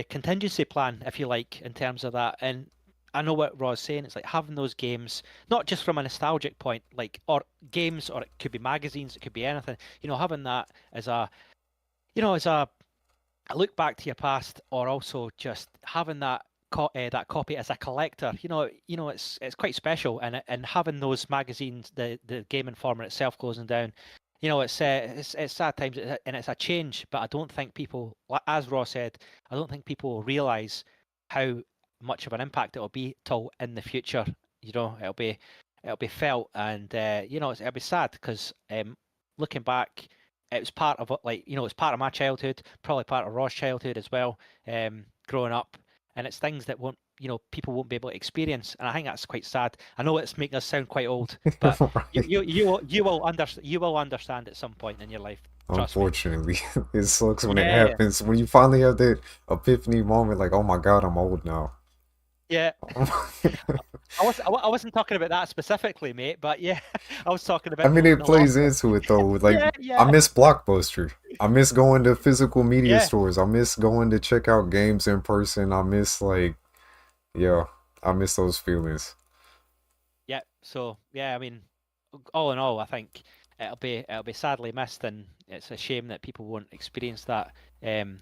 contingency plan, if you like, in terms of that. And I know what Raw's saying. It's like having those games, not just from a nostalgic point, like, or games, or it could be magazines, it could be anything. Having that as a look back to your past, or also just having that copy as a collector. It's quite special, and having those magazines, the Game Informer itself closing down. It's sad times, and it's a change. But I don't think people, as Raw said, I don't think people realize how much of an impact it'll be till in the future. It'll be felt, and it'll be sad because looking back, it was part of it's part of my childhood, probably part of Raw's childhood as well, growing up, and it's things that won't people won't be able to experience, and I think that's quite sad. I know it's making us sound quite old, but Right. you will understand at some point in your life. Trust me. Unfortunately, it sucks when it Yeah, happens. When you finally have that epiphany moment, like, oh my God, I'm old now. yeah. I wasn't talking about that specifically, mate, but yeah, I was talking I about mean, it the loss. plays into it though. Like, Yeah, I yeah, miss Blockbuster. I miss going to physical media yeah. stores. I miss going to check out games in person. I miss, like, yeah, I miss those feelings. Yeah, so yeah, I mean, all in all, I think it'll be sadly missed, and it's a shame that people won't experience um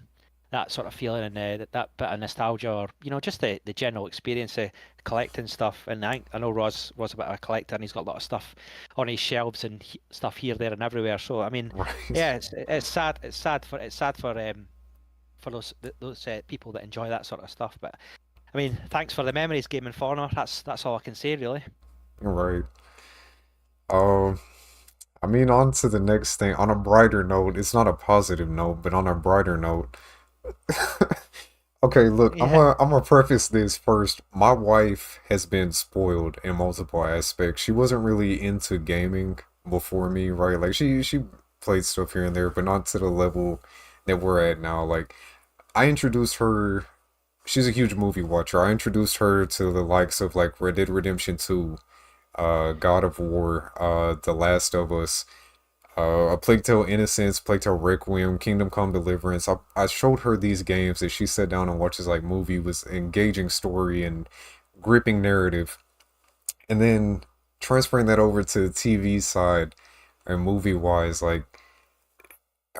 that sort of feeling, and that bit of nostalgia, or just the general experience of collecting stuff. And I know Ross a bit of a collector, and he's got a lot of stuff on his shelves, and stuff here, there, and everywhere. So I mean, Right. yeah, it's sad. For those people that enjoy that sort of stuff. But I mean, thanks for the memories, Game Informer. That's all I can say, really. Right. Um, I mean, on to the next thing. On a brighter note, it's not a positive note, but on a brighter note. Okay, look, Yeah. I'm gonna preface this first. My wife has been spoiled in multiple aspects. She wasn't really into gaming before me, right? Like, she played stuff here and there, but not to the level that we're at now. Like, I introduced her. She's a huge movie watcher. I introduced her to the likes of, like, Red Dead Redemption 2, God of War, The Last of Us, A Plague Tale Innocence, Plague Tale Requiem, Kingdom Come Deliverance. I showed her these games that she sat down and watches, like, movie with engaging story and gripping narrative. And then transferring that over to the TV side and movie wise, like,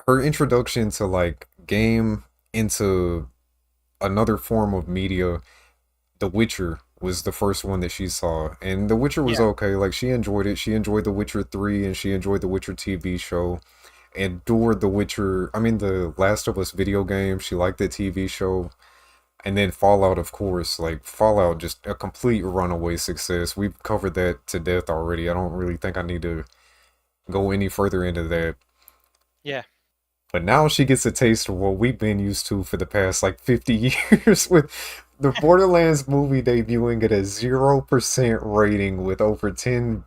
her introduction to, like, game into another form of media, The Witcher was the first one that she saw. And The Witcher was Yeah. okay. Like, she enjoyed it. She enjoyed The Witcher 3 and she enjoyed The Witcher TV show. Adored The Witcher, I mean, The Last of Us video game. She liked the TV show. And then Fallout, of course. Like, Fallout, just a complete runaway success. We've covered that to death already. I don't really think I need to go any further into that. Yeah. But now she gets a taste of what we've been used to for the past, like, 50 years, with the Borderlands movie debuting at a 0% rating with over 10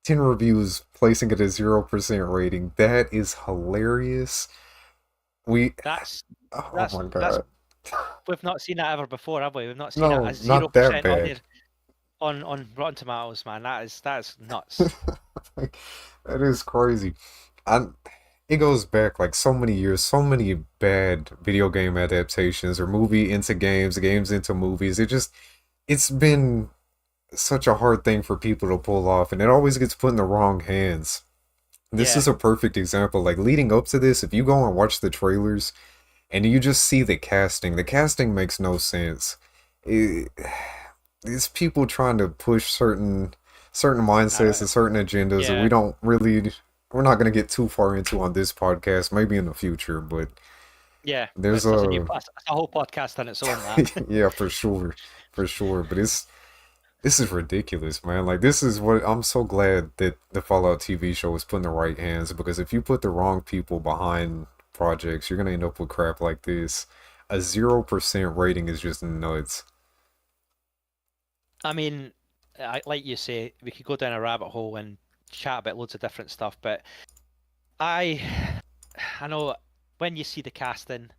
reviews placing it at 0% rating. That is hilarious. We, That's oh that's my that's God. we've not seen that ever before, have we? We've not seen No, a zero not that percent on bad. there on Rotten Tomatoes, man. That is nuts. Like, that is crazy. I, it goes back like so many years, so many bad video game adaptations or movie into games, games into movies. It's been such a hard thing for people to pull off, and it always gets put in the wrong hands. This Yeah. is a perfect example. Like, leading up to this, if you go and watch the trailers, and you just see the casting. The casting makes no sense. It, it's people trying to push certain mindsets and Narrative. certain agendas that Yeah, we don't really we're not going to get too far into on this podcast, maybe in the future, but yeah. there's That's a new, a that's a whole podcast on its own. That. yeah, for sure. For sure, but this is ridiculous, man. Like this is what I'm so glad that the Fallout TV show was put in the right hands, because if you put the wrong people behind projects, you're going to end up with crap like this. A 0% rating is just nuts. I mean, like you say, we could go down a rabbit hole and chat about loads of different stuff, but I, I know when you see the casting,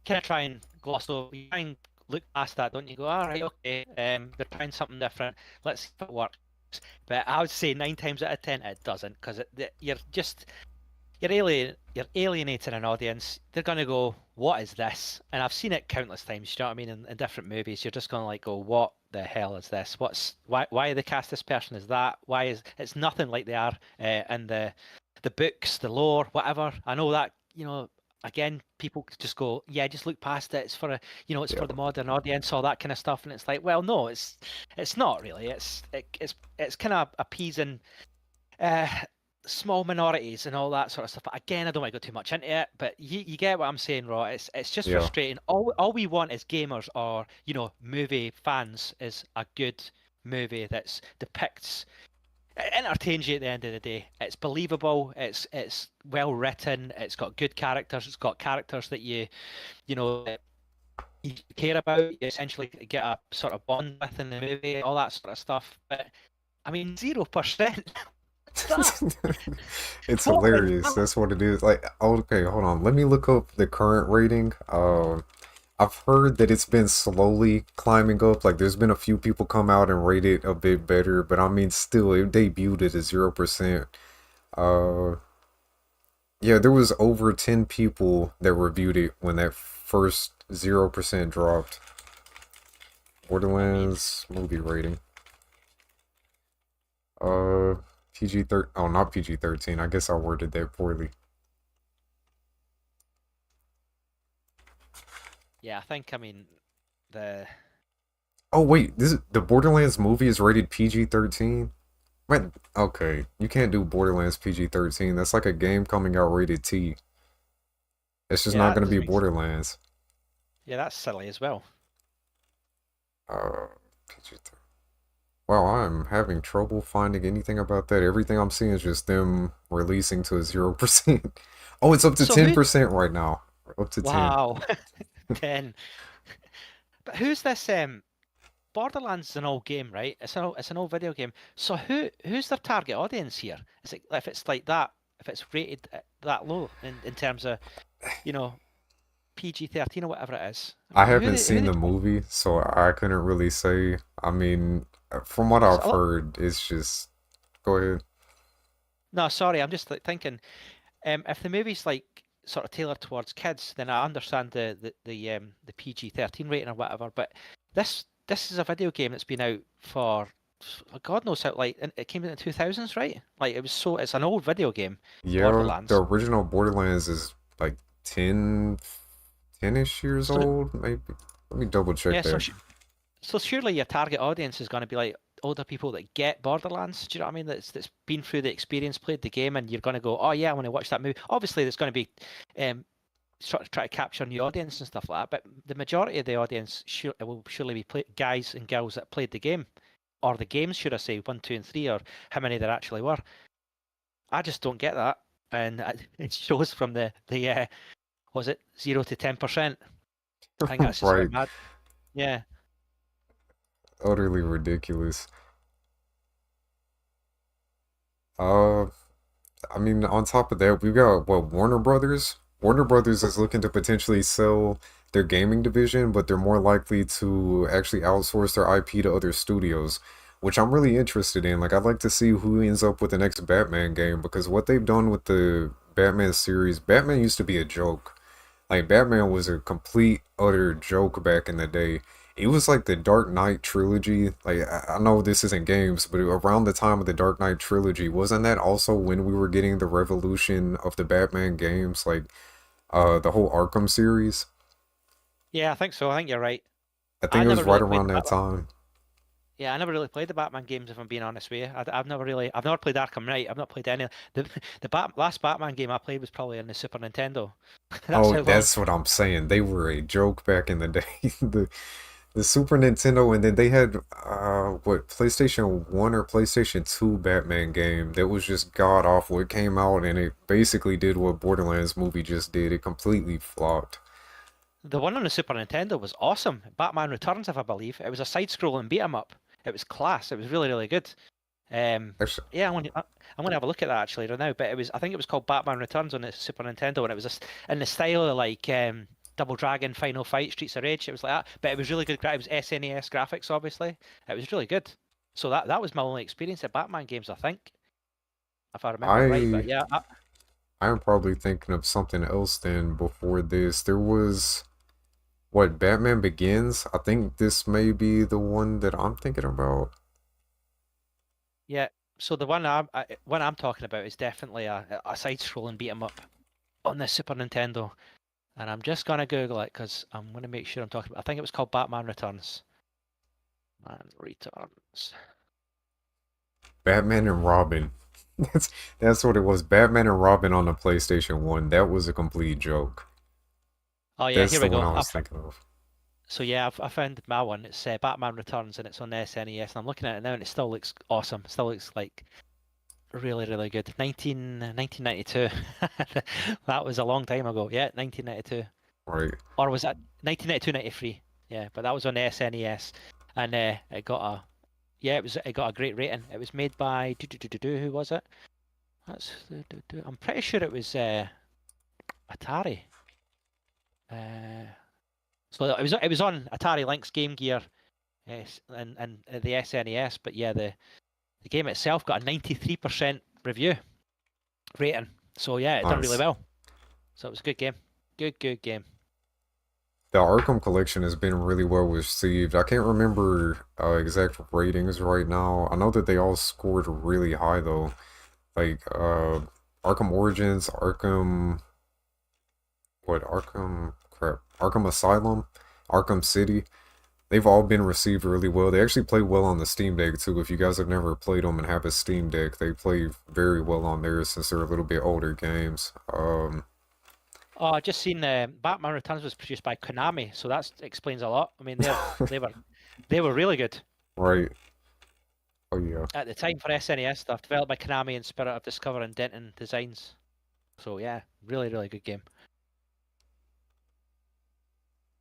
kind of try and gloss over, you try and look past that, don't you? Go, all right, okay, they're trying something different. Let's see if it works. But I would say 9 times out of 10 it doesn't, because you're alienating an audience. They're gonna go, what is this? And I've seen it countless times. You know what I mean? In different movies, you're just gonna like go, what the hell is this? Why they cast this person as that? Why is it's nothing like they are in the books, the lore, whatever. I know that again, people just go, yeah, just look past it. It's for it's Yeah. for the modern audience, all that kind of stuff. And it's like, well, no, it's not really. It's kind of appeasing uh, small minorities and all that sort of stuff. But again, I don't want to go too much into it, but you get what I'm saying, Raw. It's just Yeah. frustrating. All we want as gamers or movie fans is a good movie that depicts it entertains you at the end of the day. It's believable. It's well written. It's got good characters. It's got characters that that you care about. You essentially get a sort of bond with in the movie, all that sort of stuff. But I mean, 0%. It's What is hilarious. that? That's what it is. Like, okay, hold on. Let me look up the current rating. I've heard that it's been slowly climbing up. Like, there's been a few people come out and rate it a bit better, but I mean, still, it debuted at 0%. Uh, yeah, there was over 10 people that reviewed it when that first 0% dropped. I mean, Borderlands movie rating. Uh, PG-13. Oh, not PG-13. I guess I worded that poorly. yeah, I mean the Oh wait, the Borderlands movie is rated PG-13. Wait, okay, you can't do Borderlands PG-13. That's like a game coming out rated T. It's just not yeah, that gonna be doesn't make Borderlands. yeah, that's silly as well. PG-13. Wow, I'm having trouble finding anything about that. Everything I'm seeing is just them releasing to a 0%. Oh, it's up to So who? 10% right now. Up to 10. Wow, 10. But who's this? Borderlands is an old game, right? It's an old video game. So who's their target audience here? Is it if it's like that? If it's rated that low in terms of you know PG-13 or whatever it is? I I mean, haven't who seen they the trying? movie, so I couldn't really say. I mean, from what Because I've heard, it's just. Go ahead. no, sorry, I'm just like thinking. If the movie's like sort of tailored towards kids, then I understand the PG-13 rating or whatever. But this is a video game that's been out for God knows how. Like it came in the 2000s, right? Like it's an old video game, Yeah, the Borderlands. original Borderlands is like 10, 10-ish years So old, maybe. Let me double check yeah, that. so surely your target audience is going to be like older people that get Borderlands. Do you know what I mean? That's been through the experience, played the game, and you're going to go, oh yeah, I want to watch that movie. Obviously, there's going to be um, sort of try to capture new audience and stuff like that. But the majority of the audience will surely be guys and girls that played the game, or the games, should I say, 1, 2, and 3, or how many there actually were. I just don't get that, and it shows from the was it 0 to 10%? I think that's just a bit Right. mad. Yeah. Utterly ridiculous. Uh, I mean, on top of that, we've got what, Warner Brothers? Warner Brothers is looking to potentially sell their gaming division, but they're more likely to actually outsource their IP to other studios, which I'm really interested in. Like, I'd like to see who ends up with the next Batman game, because what they've done with the Batman series, Batman used to be a joke. Like, Batman was a complete, utter joke back in the day. It was like the Dark Knight trilogy. Like, I know this isn't games, but around the time of the Dark Knight trilogy, wasn't that also when we were getting the revolution of the Batman games? Like, The whole Arkham series. Yeah, I think so. I think you're right. I I think it was never right really played around the that Batman. time. Yeah, I never really played the Batman games, if I'm being honest with you. I've never played Arkham Knight. I've not played any. Last Batman game I played was probably on the Super Nintendo. That's Oh, how long. that's what I'm saying. They were a joke back in the day. The Super Nintendo, and then they had what, PlayStation 1 or PlayStation 2 Batman game that was just god awful. It came out and it basically did what Borderlands movie just did. It completely flopped. The one on the Super Nintendo was awesome. Batman Returns, if I believe. It was a side-scrolling beat 'em up. It was class. It was really, really good. Actually, Yeah, I'm going to have a look at that actually right now. But I think it was called Batman Returns on the Super Nintendo, and it was in the style of like Double Dragon, Final Fight, Streets of Rage. It was like that, but it was really good. It was SNES graphics, obviously. It was really good. So that was my only experience at Batman games, I think, if I remember right. But I yeah, I'm probably thinking of something else then before this. There was what, Batman Begins? I think this may be the one that I'm thinking about. yeah. So the one I'm talking about is definitely a side-scrolling beat 'em up on the Super Nintendo. And I'm just gonna Google it because I'm gonna make sure I'm talking about. I think it was called Batman Returns. Man Returns. Batman and Robin. That's that's what it was. Batman and Robin on the PlayStation 1. That was a complete joke. Oh yeah, That's here the we one go. I was thinking of. So yeah, I found my one. It's Batman Returns, and it's on the SNES. And I'm looking at it now, and it still looks awesome. Still looks like really, really good. 1992. That was a long time ago. Yeah, 1992. Right. Or was that 1992, 93? Yeah, but that was on the SNES, and it got a yeah, it got a great rating. It was made by who was it? I'm pretty sure it was Atari. Uh, so it was on Atari Lynx Game Gear, and the SNES. But yeah, the game itself got a 93% review rating. So yeah, it done really Nice. well. So it was a good game. Good game. The Arkham collection has been really well received. I can't remember exact ratings right now. I know that they all scored really high though. Like Arkham Origins, Arkham Asylum, Arkham City. They've all been received really well. They actually play well on the Steam Deck too. If you guys have never played them and have a Steam Deck, they play very well on there since they're a little bit older games. Oh, I just seen Batman Returns was produced by Konami, so that explains a lot. I mean, they were really good Right. Oh yeah. at the time for SNES stuff, developed by Konami and Spirit of Discover and Denton Designs. So yeah, really, really good game.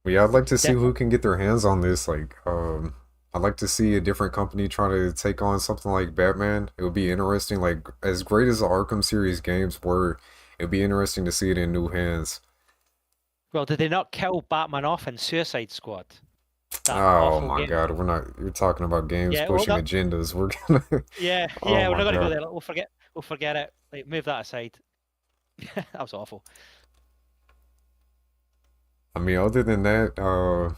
Well, yeah, I'd like to see Definitely. who can get their hands on this. Like, I'd like to see a different company try to take on something like Batman. It would be interesting. Like, as great as the Arkham series games were, it'd be interesting to see it in new hands. Well, did they not kill Batman off in Suicide Squad? That Oh awful my game. God, we're not. You're talking about games Yeah, well, pushing agendas. We're gonna. Oh we're my not gonna go God. there. We'll forget it. Like, move that aside. That was awful. I mean, other than that,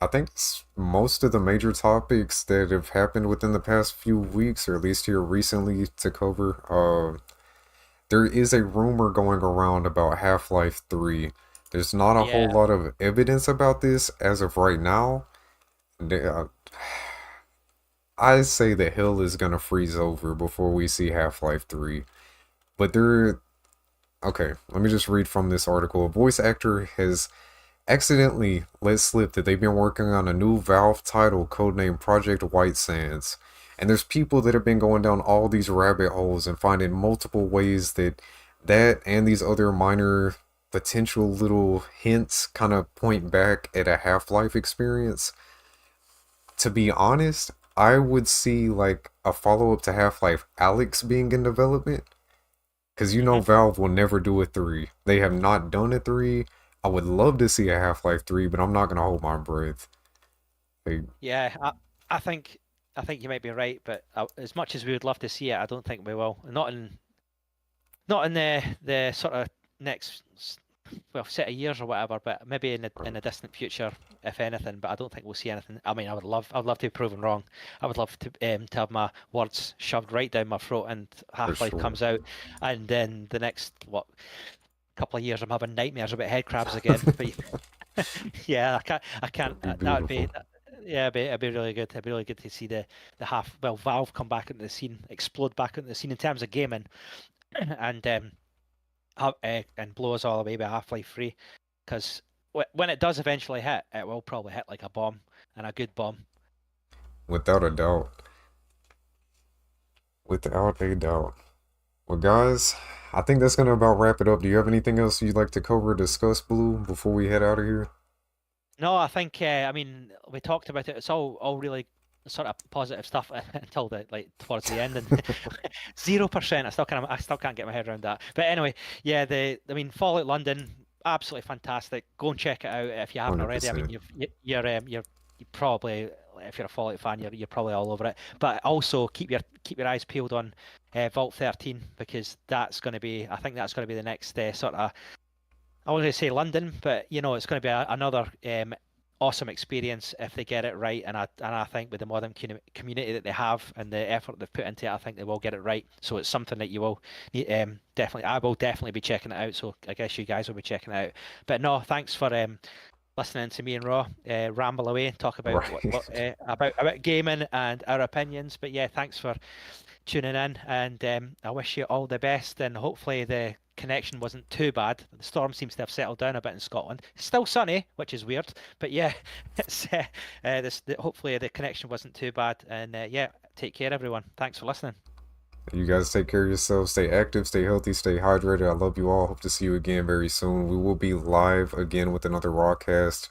I think most of the major topics that have happened within the past few weeks, or at least here recently, to cover. There is a rumor going around about Half-Life 3. There's not a whole Yeah. lot of evidence about this as of right now. The- I say the hell is gonna freeze over before we see Half-Life 3. But there, okay, let me just read from this article. A voice actor has accidentally let slip that they've been working on a new Valve title codenamed Project White Sands. And there's people that have been going down all these rabbit holes and finding multiple ways that and these other minor potential little hints kind of point back at a Half-Life experience. To be honest, I would see like a follow-up to Half-Life Alex being in development. Because you know Hmm. Valve will never do a 3. They have not done a 3. I would love to see a Half-Life 3, but I'm not going to hold my breath. Like, Yeah. I think I think you might be right, but as much as we would love to see it, I don't think we will. Not in the sort of next well set of years or whatever, but maybe in the distant future, if anything. But I don't think we'll see anything. I mean, I'd love to be proven wrong. I would love to have my words shoved right down my throat, and for Half Life sure. comes out, and then the next what couple of years, I'm having nightmares about head crabs again. But yeah, I can't. That'd be That would be, beautiful. yeah, it'd be really good. It'd be really good to see the Valve come back into the scene, explode back into the scene in terms of gaming, and and blow us all away with Half-Life 3. Because when it does eventually hit, it will probably hit like a bomb, and a good bomb. Without a doubt. Without a doubt. Well, guys, I think that's gonna about wrap it up. Do you have anything else you'd like to cover or discuss, Blue, before we head out of here? No, I think I mean we talked about it. It's all really sort of positive stuff until towards the end, and 0%. I still can't get my head around that. But anyway, yeah, I mean Fallout London, absolutely fantastic. Go and check it out if you haven't already. I mean 100%. you're probably, if you're a Fallout fan, you're probably all over it. But also keep your eyes peeled on Vault 13, because that's going to be, I think that's going to be the next sort of, I wasn't going to say London, but it's going to be another awesome experience if they get it right. And I think with the modern community that they have and the effort they've put into it, I think they will get it right. So it's something that you will definitely, I will definitely be checking it out. So I guess you guys will be checking it out. But no, thanks for listening to me and Raw ramble away and talk about Right. about gaming and our opinions. But yeah, thanks for tuning in, and I wish you all the best, and hopefully the connection wasn't too bad. The storm seems to have settled down a bit in Scotland. It's still sunny, which is weird, but yeah, it's hopefully the connection wasn't too bad. And yeah, take care, everyone. Thanks for listening. You guys take care of yourselves. Stay active, stay healthy, stay hydrated. I love you all. Hope to see you again very soon. We will be live again with another RawCast.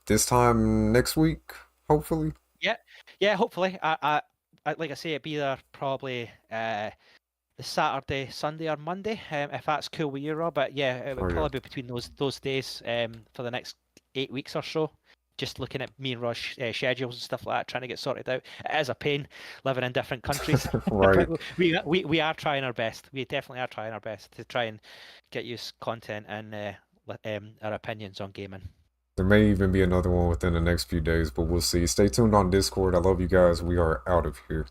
This time next week, hopefully. Yeah, hopefully. Like I say, it'd be there probably the Saturday, Sunday, or Monday, if that's cool with you, Rob. But yeah, it would Oh yeah. probably be between those days for the next 8 weeks or so. Just looking at me and Ross schedules and stuff like that, trying to get sorted out. It is a pain living in different countries. Right. But we are trying our best. We definitely are trying our best to try and get you content and our opinions on gaming. There may even be another one within the next few days, but we'll see. Stay tuned on Discord. I love you guys. We are out of here.